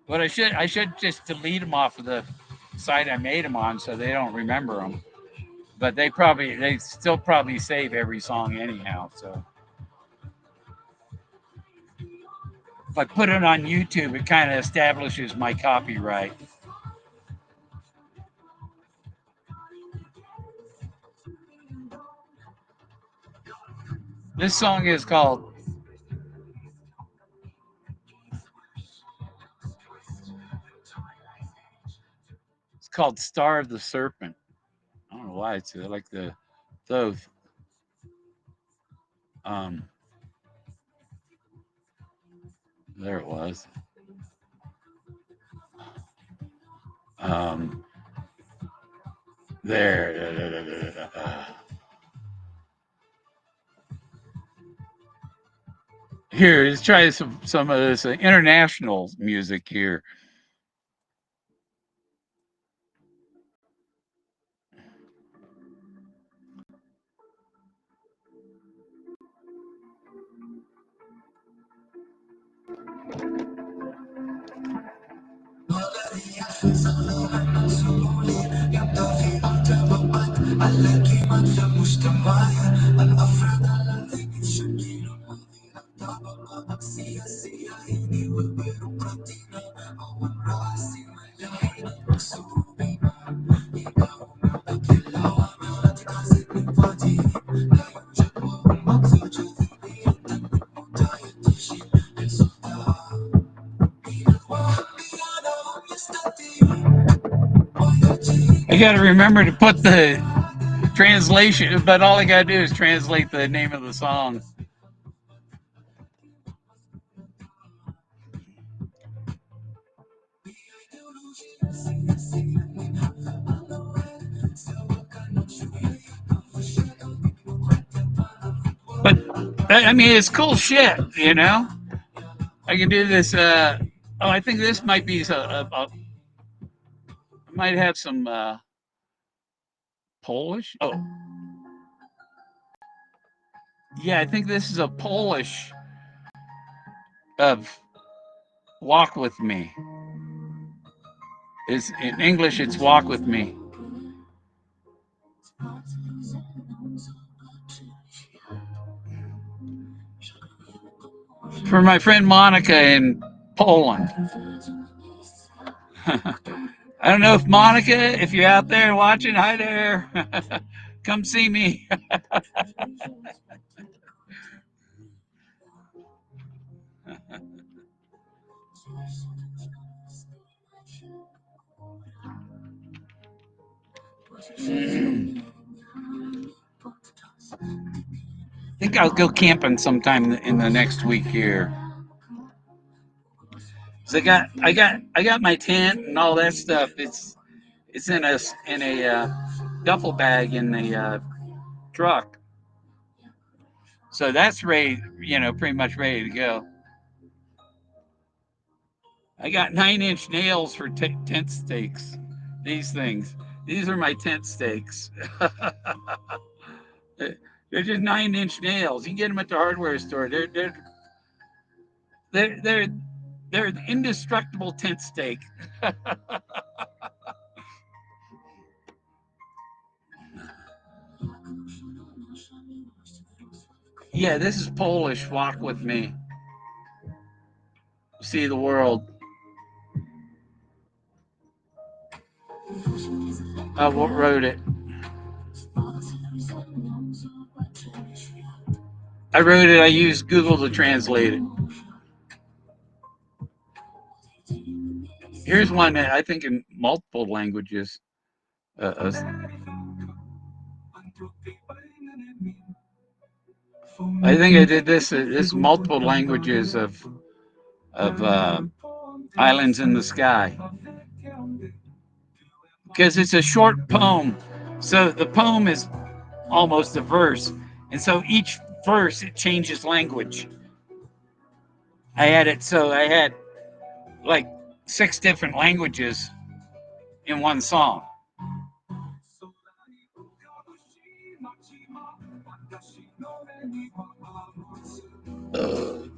but I should just delete them off of the site I made them on so they don't remember them. But they still probably save every song anyhow. So if I put it on YouTube, it kind of establishes my copyright. This song is called called Star of the Serpent. I don't know why it's like the those. Um, there it was. Um, there. Here, let's try some of this international music here. I got to remember to put the translation, but all I got to do is translate the name of the song. But I mean, it's cool shit, you know. I can do this. I think this might be might have some Polish. Oh, yeah, I think this is a Polish of "Walk with Me." Is in English, it's "Walk with Me." For my friend Monica in Poland. I don't know if Monica, if you're out there watching, hi there. Come see me. I think I'll go camping sometime in the next week here. So I got my tent and all that stuff. It's in a duffel bag in the truck. So that's ready, pretty much ready to go. I got 9-inch nails for tent stakes. These things. These are my tent stakes. They're just 9-inch nails. You can get them at the hardware store. They're they're they're an indestructible tent stake. Yeah, this is Polish. Walk with me. See the world. I wrote it. I wrote it. I used Google to translate it. Here's one that I think in multiple languages. Uh, I think I did this multiple languages of islands in the sky because it's a short poem. So the poem is almost a verse, and so each verse it changes language. I had it so I had like 6 different languages in one song.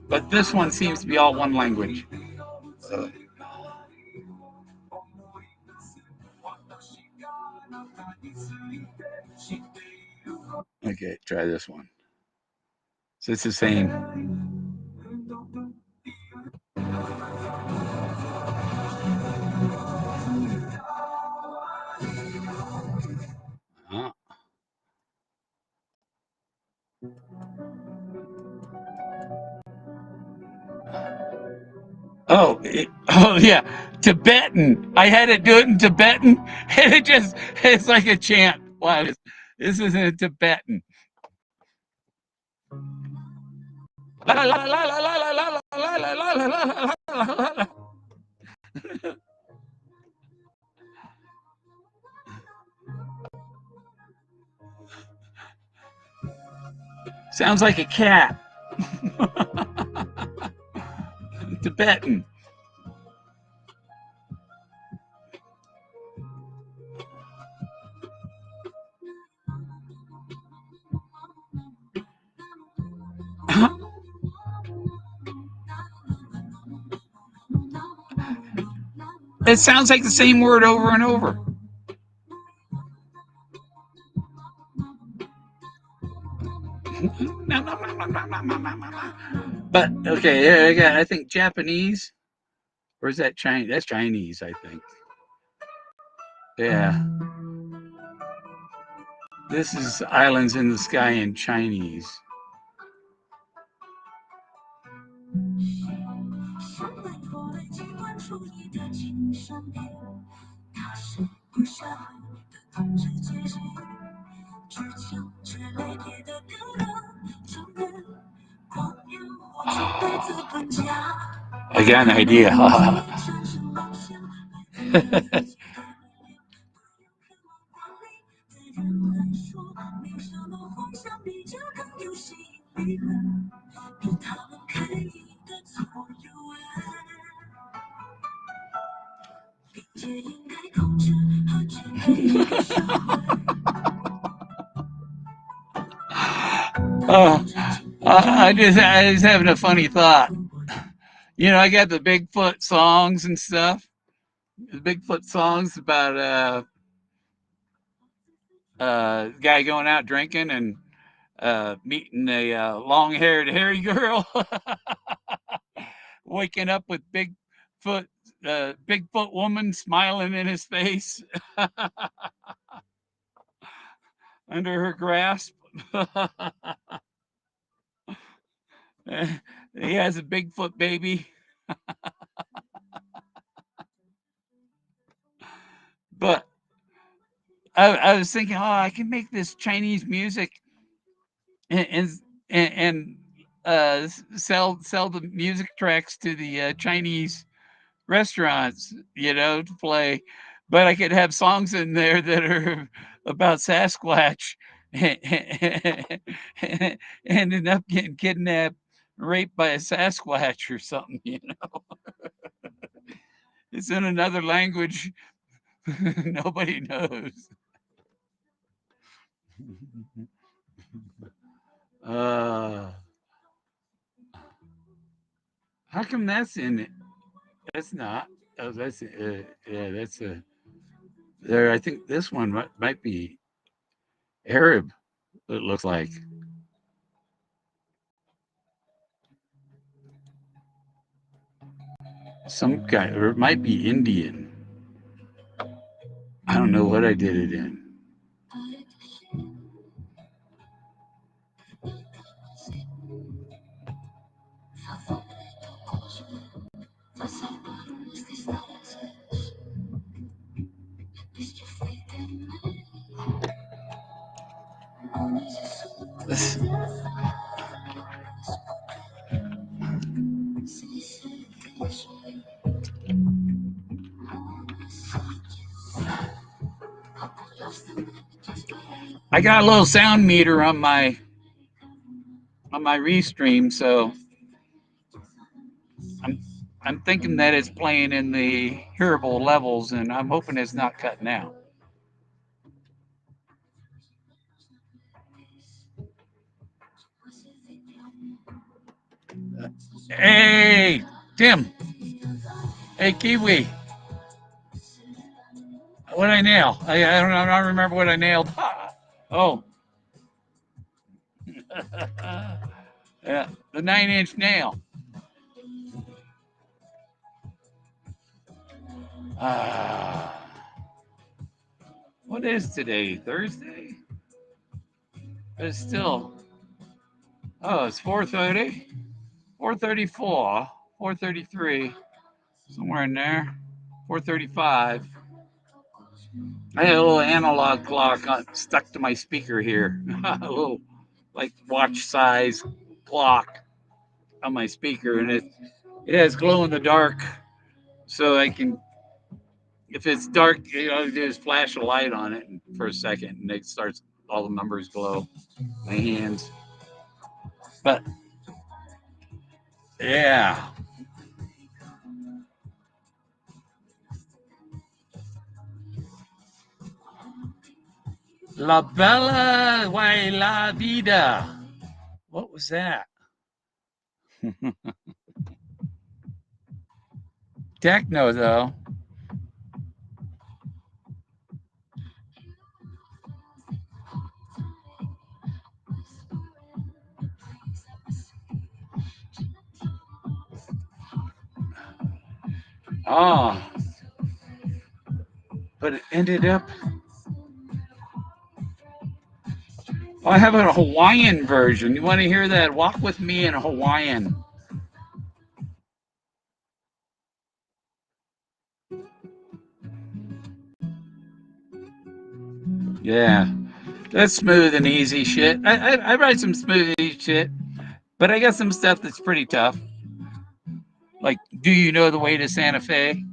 But this one seems to be all one language. Uh, okay, try this one. So it's the same. Uh, oh, oh yeah. Tibetan. I had to do it in Tibetan, and it's like a chant. Wow, this is in Tibetan. Sounds like a cat. Tibetan. It sounds like the same word over and over. But okay, yeah, I think Japanese, or is that Chinese? That's Chinese, I think. Yeah. This is Islands in the Sky in Chinese. I got an idea. I was having a funny thought. You know, I got the Bigfoot songs and stuff. The Bigfoot songs about guy going out drinking and meeting a long-haired hairy girl, waking up with Bigfoot woman smiling in his face under her grasp. He has a Bigfoot baby. But I was thinking, oh, I can make this Chinese music and sell the music tracks to the Chinese restaurants, you know, to play. But I could have songs in there that are about Sasquatch, and ended up getting kidnapped, raped by a Sasquatch or something. You know, it's in another language nobody knows. Uh, how come that's in it? That's not. Oh, that's yeah. That's a there. I think this one might be Arab. It looks like some guy, or it might be Indian. I don't know what I did it in. I got a little sound meter on my restream, so I'm I'm thinking that it's playing in the hearable levels, and I'm hoping it's not cutting out. Hey, Tim. Hey, Kiwi. What I nail? I don't remember what I nailed. Oh, yeah, the 9-inch nail. Uh, what is today? Thursday? But it's still. Oh, it's 4:30. 4:34. 4:33. Somewhere in there. 4:35. I had a little analog clock stuck to my speaker here. A little like watch size clock on my speaker, and it has glow in the dark, so I can, if it's dark, all I do is flash a light on it for a second, and it starts, all the numbers glow. My hands, but yeah, La Bella y la Vida. What was that? Techno though. Oh, but it ended up. Oh, I have a Hawaiian version. You want to hear that? Walk with me in Hawaiian. Yeah, that's smooth and easy shit. I write some smooth and easy shit, but I got some stuff that's pretty tough. Like, do you know the way to Santa Fe?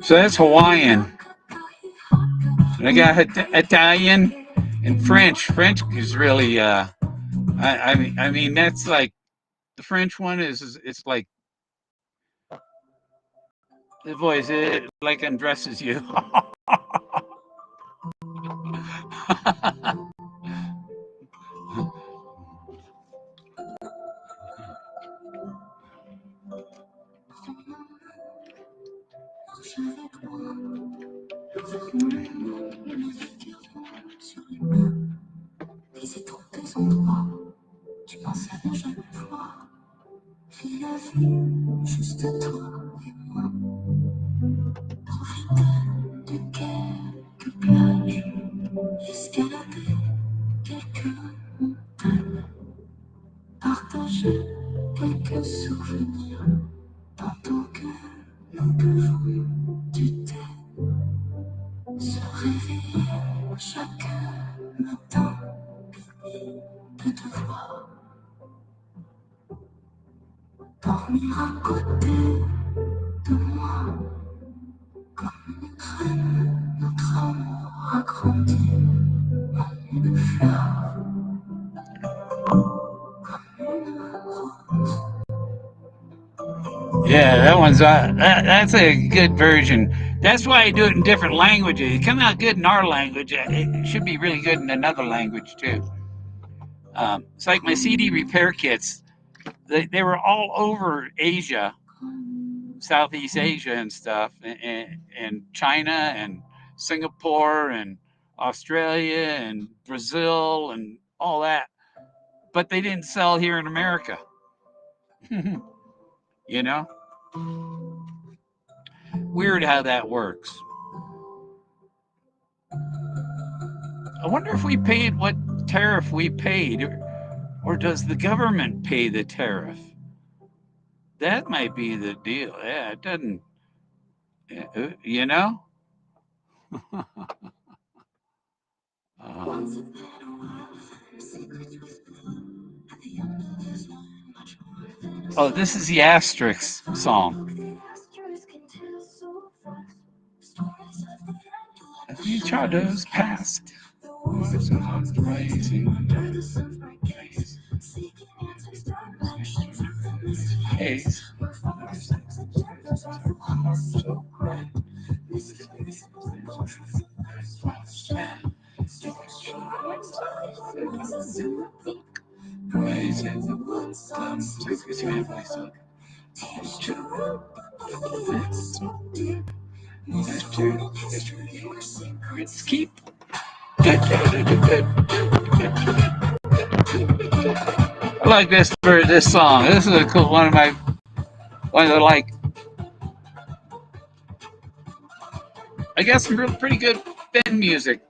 So that's Hawaiian. And I got Italian and French. French is really, I mean, that's like, the French one is it's like the voice, it like undresses you. Yeah, that one's that's a good version. That's why I do it in different languages. It comes out good in our language. It should be really good in another language too. It's like my CD repair kits. They were all over Asia, Southeast Asia and stuff, and China and Singapore and Australia and Brazil and all that. But they didn't sell here in America. You know, weird how that works. I wonder if we paid what tariff we paid, or does the government pay the tariff? That might be the deal. Yeah, it doesn't, you know? Uh, oh, this is the Asterix song. The shadows past. Rising. Hey. Keep. I like this song. This is a cool one of the like. I guess some pretty good Fenn music.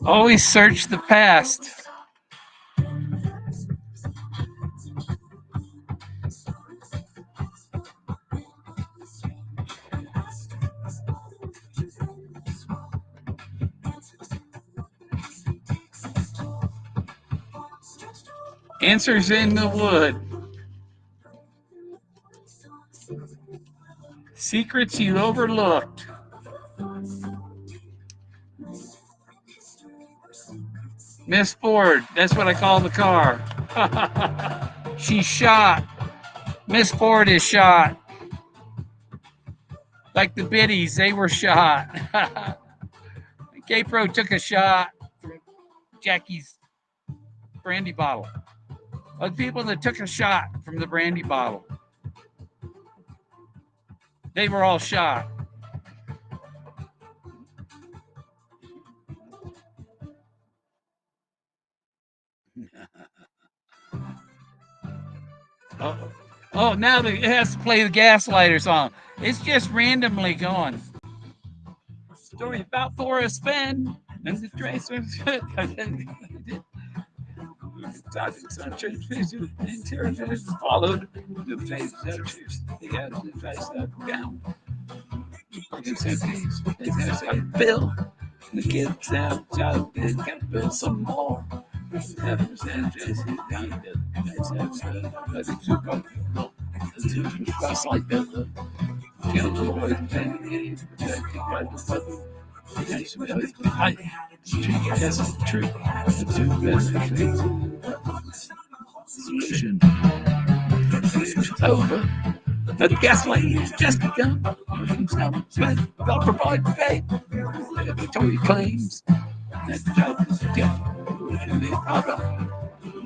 Always search the past. Answers in the wood. Secrets you overlooked. Miss Ford, that's what I call the car. She's shot. Miss Ford is shot. Like the biddies, they were shot. K-Pro took a shot from Jackie's brandy bottle. Of people that took a shot from the brandy bottle, they were all shot. Oh, now it has to play the Gaslighter song. It's just randomly going. Story about Forrest Fenn and the tracers. Followed the face down. Bill, the kids out, they got to build some more. Just like that. That's true. Solution. Over. The gaslighting has just begun. They'll provide pay. Tory claims that the job is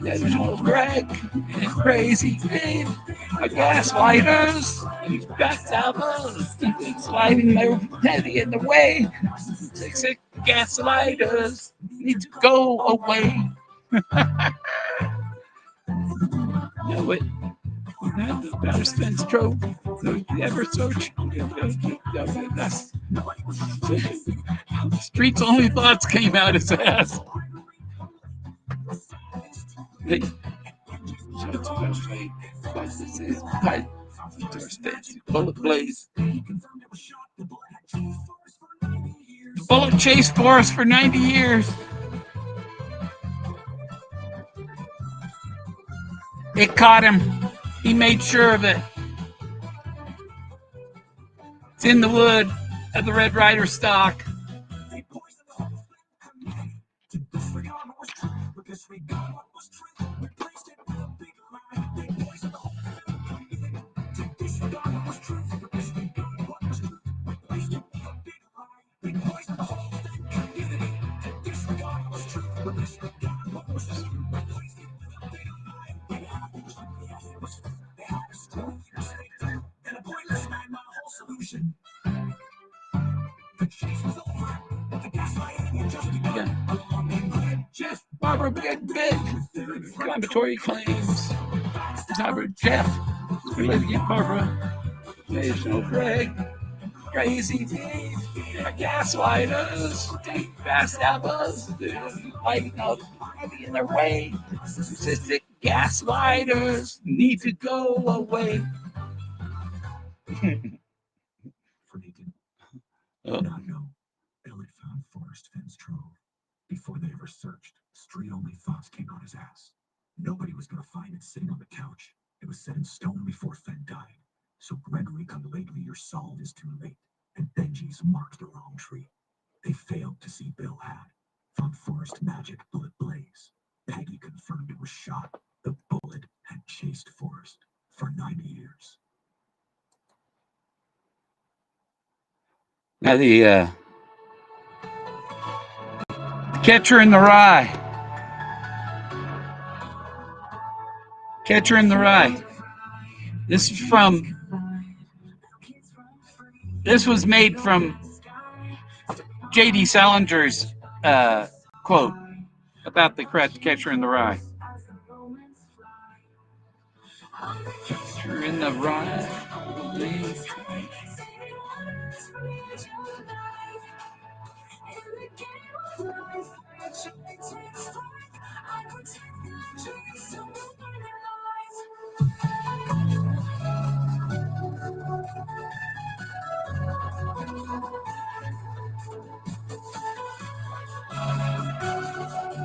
National Greg and Crazy Dave are gaslighters. These backstabbers keep sliding their heavy in the way. Sick gaslighters need to go away. Know it. The better spends trove. The ever search. Streets only thoughts came out his ass. Hey. Bullet blaze. The bullet chased Forrest for 90 years. It caught him. He made sure of it. It's in the wood of the Red Rider stock. Jeff, Barbara, big, inflammatory claims. Robert, Jeff, Olivia, Barbara, National Greg, Crazy Dave, gaslighters, take fast apples, lighting up in their way. Statistic gaslighters need to go away. Not know. Elliot found Forrest Fenn's trove. Before they ever searched, street-only thoughts came out his ass. Nobody was going to find it sitting on the couch. It was set in stone before Fenn died. So Gregory, come lately, your solve is too late. And Benji's marked the wrong tree. They failed to see Bill had. Found Forrest magic bullet blaze. Peggy confirmed it was shot. The bullet had chased Forrest for 9 years. Now the Catcher in the Rye. Catcher in the Rye. This is from. This was made from J.D. Salinger's quote about the Catcher in the Rye. Catcher in the Rye.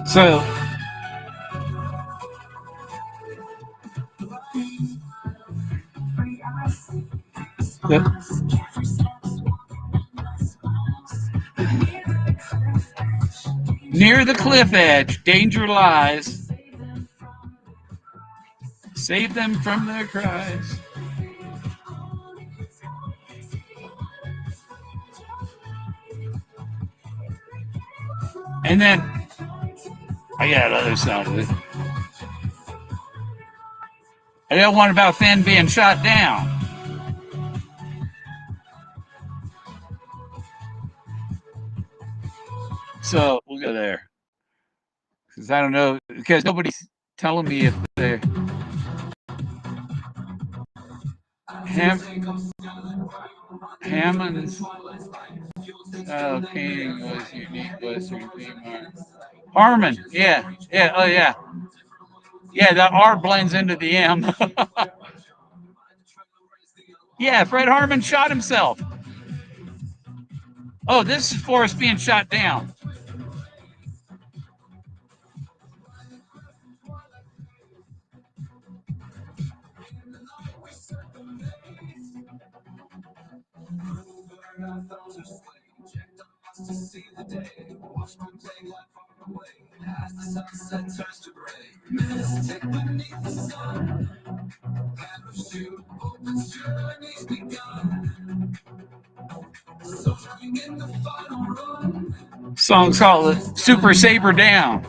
So near the cliff edge, danger lies. Save them from their cries. And then I got another sound of it. I got one about Fenn being shot down. So we'll go there. Because I don't know, because nobody's telling me if they're Hammond's King was unique Western theme. Harmon, yeah, oh yeah. Yeah, the R blends into the M. Yeah, Fred Harmon shot himself. Oh, this is Forrest being shot down. Song's called Super Saber Down.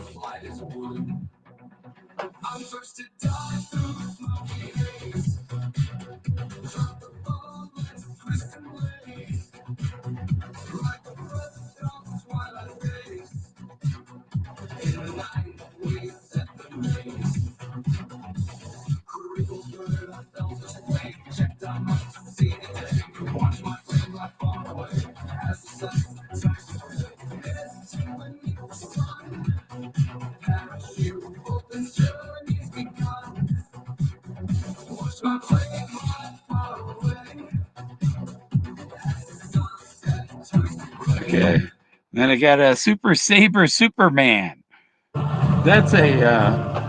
Okay. Then I got a Super Saber Superman. That's a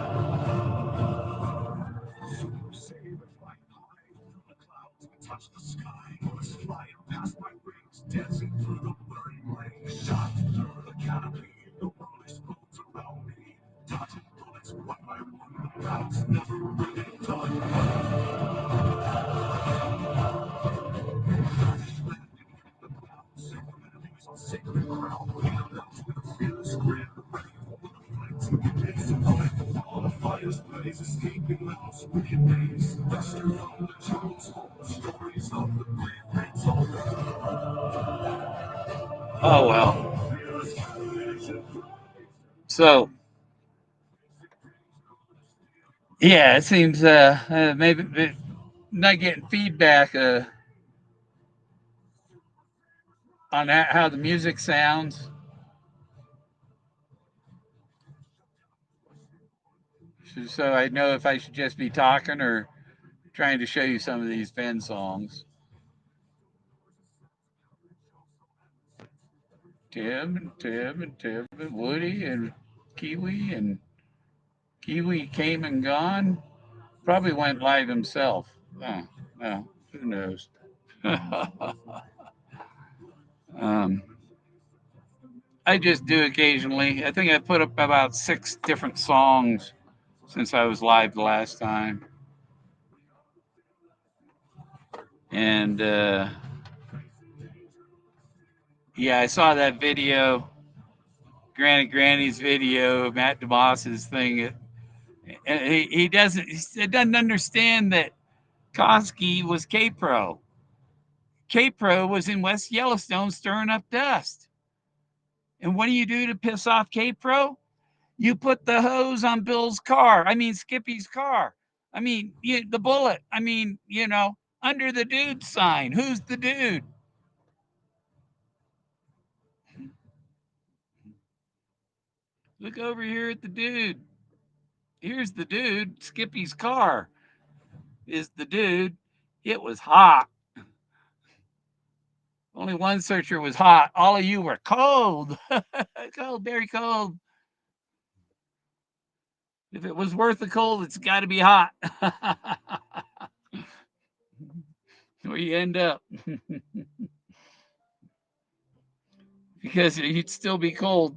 oh well. So yeah, it seems maybe not getting feedback on how the music sounds. So I know if I should just be talking or trying to show you some of these Fenn songs. Tim and Woody and Kiwi came and gone. Probably went live himself. Oh, no. Who knows? um, I just do occasionally. I think I put up about 6 different songs since I was live the last time. And yeah, I saw that video, Granny's video, Matt DeMoss's thing. And he doesn't understand that Koski was K-Pro. K-Pro was in West Yellowstone stirring up dust. And what do you do to piss off K-Pro? You put the hose on Bill's car. I mean, Skippy's car. I mean, the bullet. I mean, under the dude sign. Who's the dude? Look over here at the dude. Here's the dude. Skippy's car is the dude. It was hot. Only one searcher was hot. All of you were cold. Cold, very cold. If it was worth the cold, it's got to be hot. Where you end up. Because you'd still be cold.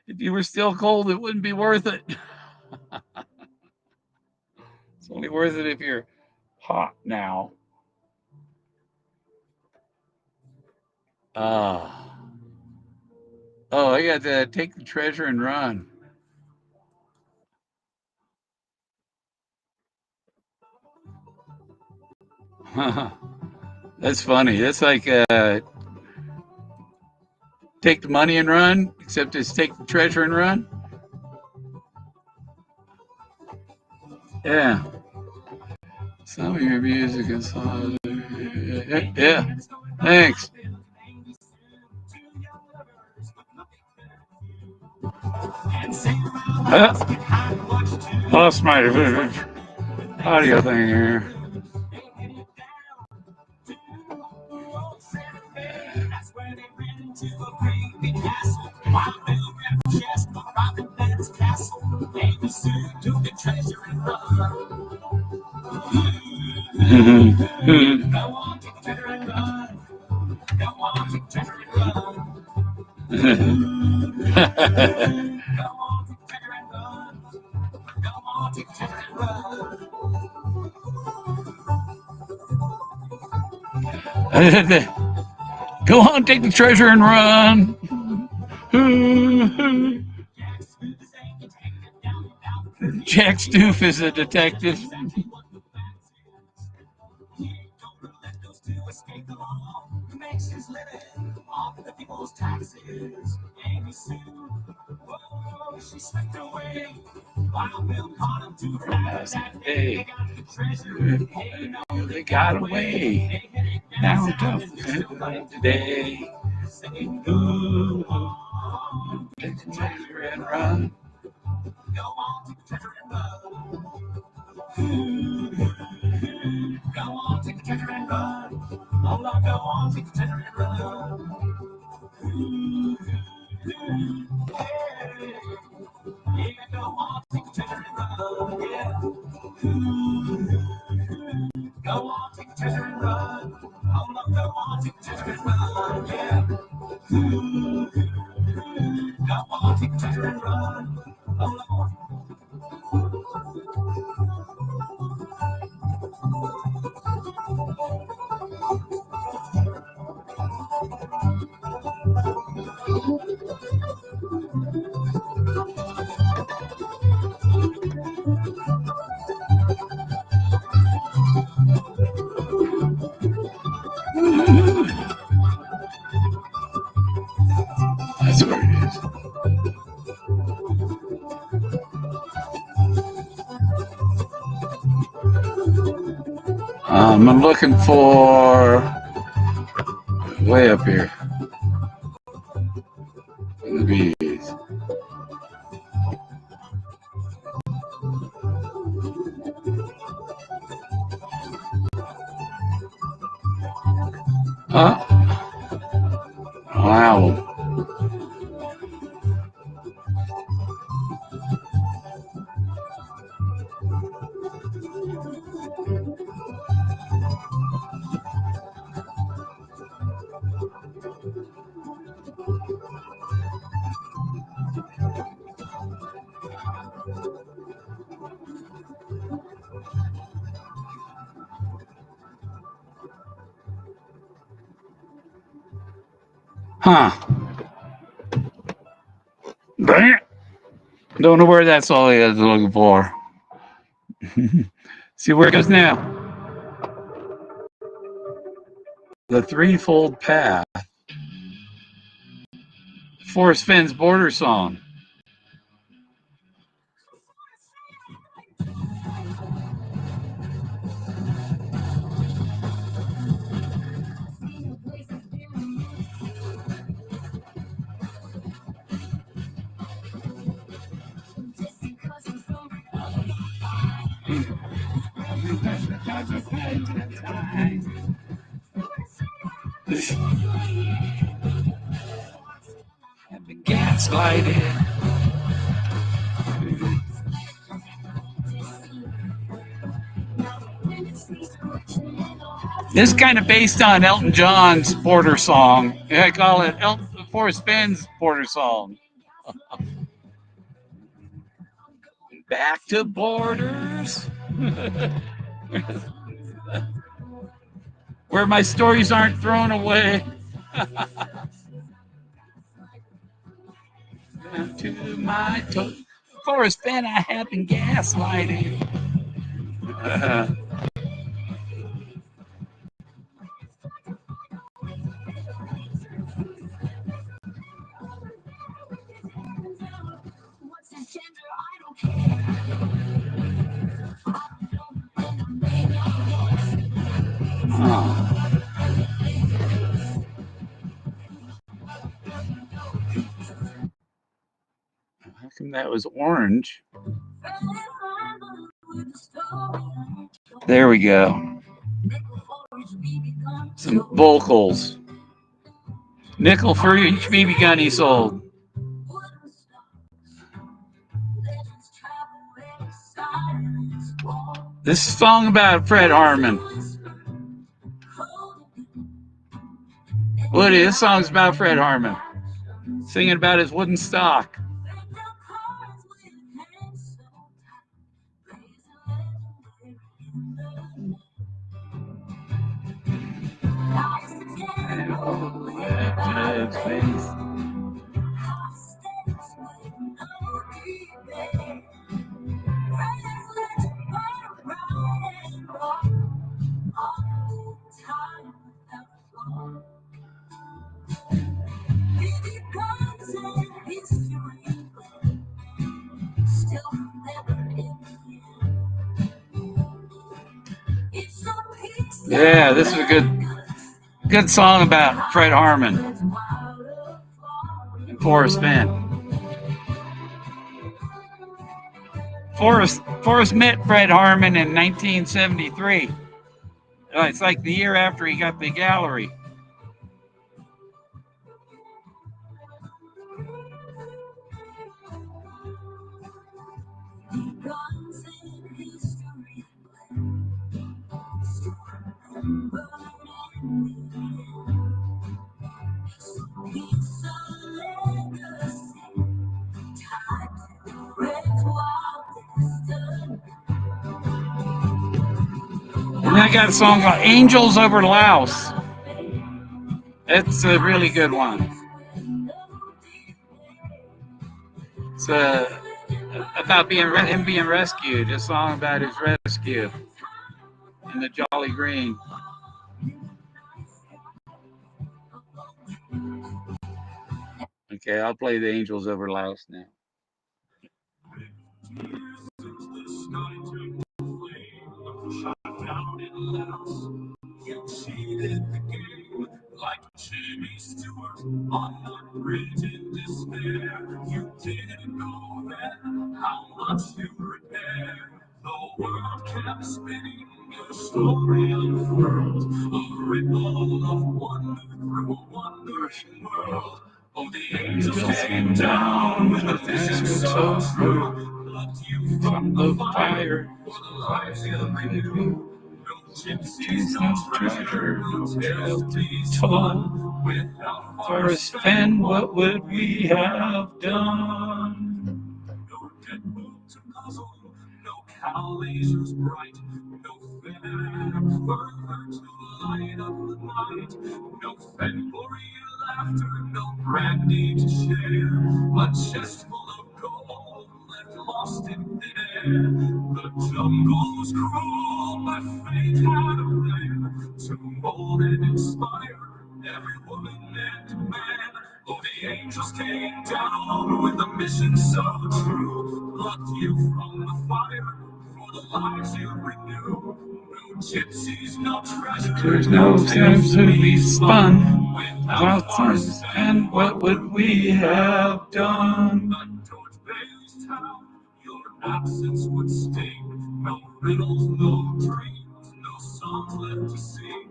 If you were still cold, it wouldn't be worth it. It's only worth it if you're hot now. Oh, I got to take the treasure and run. That's funny. That's like take the money and run, except it's take the treasure and run. Yeah. Some of your music is yeah. Thanks. Lost my audio thing here. Go on, take the treasure and run. Jack Stoof is a detective. Hey, they got away. Now I'm talking today. Ooh, take the treasure and run. Go on, take the treasure and run. Go on, take the treasure and run. Oh, Lord, go on, take the treasure and run. Yeah, go on, take the treasure and run. Yeah. Go on, take the treasure and run. Oh, Lord, go on, take the treasure and run. Yeah. Go on, take the treasure and run. Oh, Lord. That's where it is. I'm looking for way up here. The bees. Wow. Huh. Bam. Don't know where that's all he is looking for. See where it goes now. The Threefold Path. Forrest Fenn's Border Song. I've been gaslighted. This is kind of based on Elton John's Border Song. I call it Forrest Fenn's Border Song. Back to Borders. Where my stories aren't thrown away. To my Forrest Fenn, I have been gaslighted. How come that was orange? There we go. Some vocals. Nickel for each BB gun he sold. This song about Fred Harmon. Woody, this song's about Fred Harmon. Singing about his wooden stock. Yeah, this is a good song about Fred Harmon and Forrest Fenn. Forrest met Fred Harmon in 1973. It's like the year after he got the gallery. And I got a song called Angels Over Laos. It's a really good one. It's about him being rescued. A song about his rescue in the Jolly Green. Okay, I'll play the Angels Over Laos now. Like Jimmy Stewart on the bridge in despair. You didn't know then how much you repair. The world kept spinning, a story unfurled, a ripple of wonder through a wondering world. Oh, the angels came down with a vision so true, plucked you from the fire for the lives you knew. No gypsies, no treasure, no tale to be told. Without Forrest Fenn, what would we have done? No deadbolt to puzzle, no cow lasers bright, no fair further to light up the night, no Fenn for you laughter, no brandy to share. A chest full of gold left lost in thin air. The jungle's cruel, but fate had a plan to mold and inspire every woman and man. Oh, the angels came down with a mission so true, plucked you from the fire for the lives you renew. No gypsies, no treasure, There's no sense to be spun without funds, and what would we have done? But George Bailey's town, your absence would sting. No riddles, no dreams, no songs left to sing.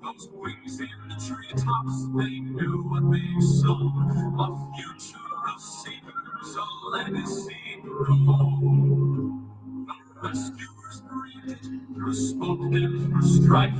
Those wings in the treetops, they knew what they sown. A future of seekers, a legacy grown. The rescuers breathed through smoke and through strife.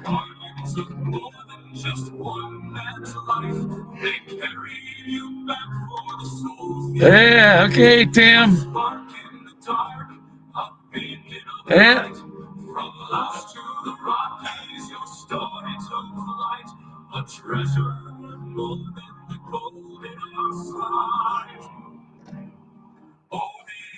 Guardians of more than just one man's life. They carried you back for the souls. Yeah, okay, Tim. Spark in the dark, a beacon of Yeah. light. From lost to the Rockies, your story took flight. A treasure more than the gold in our sight. Oh,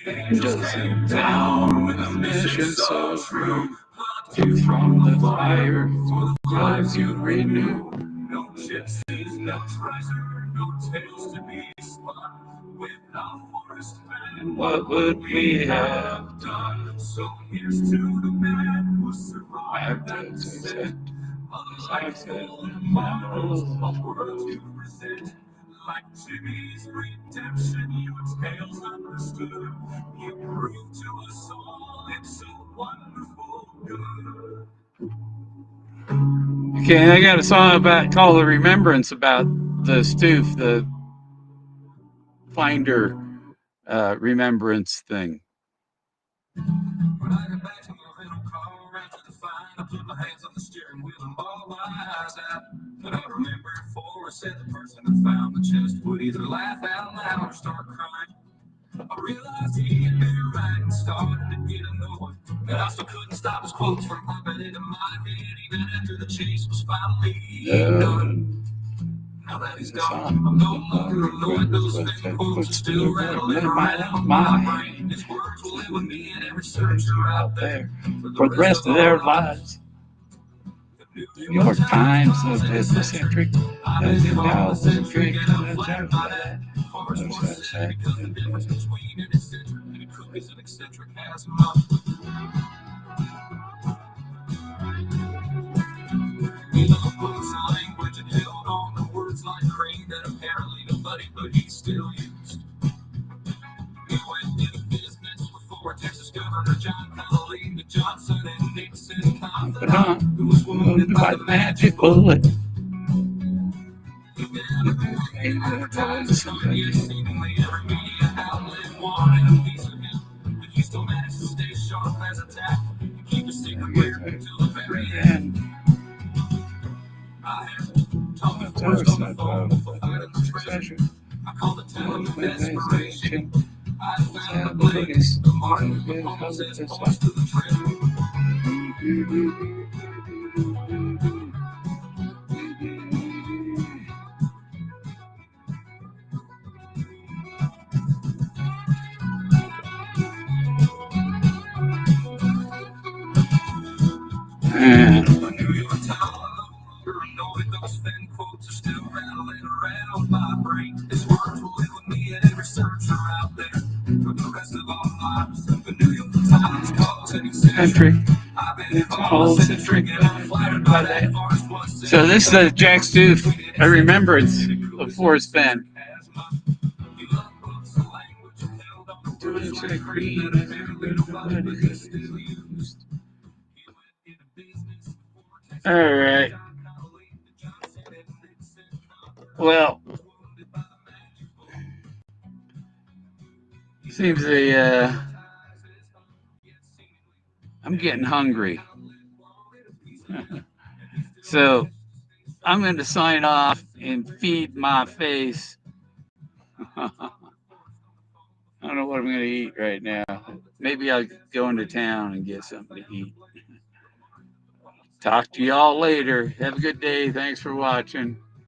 the angels came down with a mission so true. Plucked you from the fire for the lives you renew. No gypsies, no treasure, no tales to be spun. Without Forrest Fenn, What would we have done? So here's to the man who survived that descent. A life full of marvels, a world to present. Like Jimmy's redemption, your tales understood. You proved to us all it's so wonderful good. Okay, I got a song about called "The Remembrance" about the stoof, the finder remembrance thing. When I got back to my rental car after the fight, I put my hands on the steering wheel and bawled my eyes out. But I remembered Forrest said the person that found the chest would either laugh out loud or start crying. I realized he had been right and started to get annoyed, but I still couldn't stop his quotes from popping into my head even after the chase was finally done. Now that he's gone, I'm no longer annoyed. Those Fenn quotes are still rattling around my brain. His words will live with me and every searcher out there For the rest of their lives. The New York Times, centric, as in now, centric, Forrest once said, because the difference between an eccentric and a crook is an eccentric has much. He loved books and language and held on to words like cream that apparently nobody but he still used. He went into business with former Texas Governor John Connolly, to Johnson and Nixon confidant, who was wounded by the magic bullet. Seemingly every media outlet wanted a piece of him, but he still managed to stay sharp as a tack and keep his secret weird until the very end. I had talked to Forrest on the phone for finding the treasure. I called to tell him the desperation. I found the place, the Martin Holmes as voice to the treasure. The New York Times, you're annoyed. Those Fenn quotes are still rattling around my brain. His words will live with me and every searcher out there for the rest of our lives. The New York Times calls it eccentric. I've been called eccentric, and I'm flattered by that. So this is the Jack Stoof, a remembrance of Forrest Fenn. He loved books and language and held on to words like cream that apparently nobody but he still used. He went into business before Texas. All right. Well, seems I'm getting hungry. So I'm going to sign off and feed my face. I don't know what I'm going to eat right now. Maybe I'll go into town and get something to eat. Talk to y'all later. Have a good day. Thanks for watching.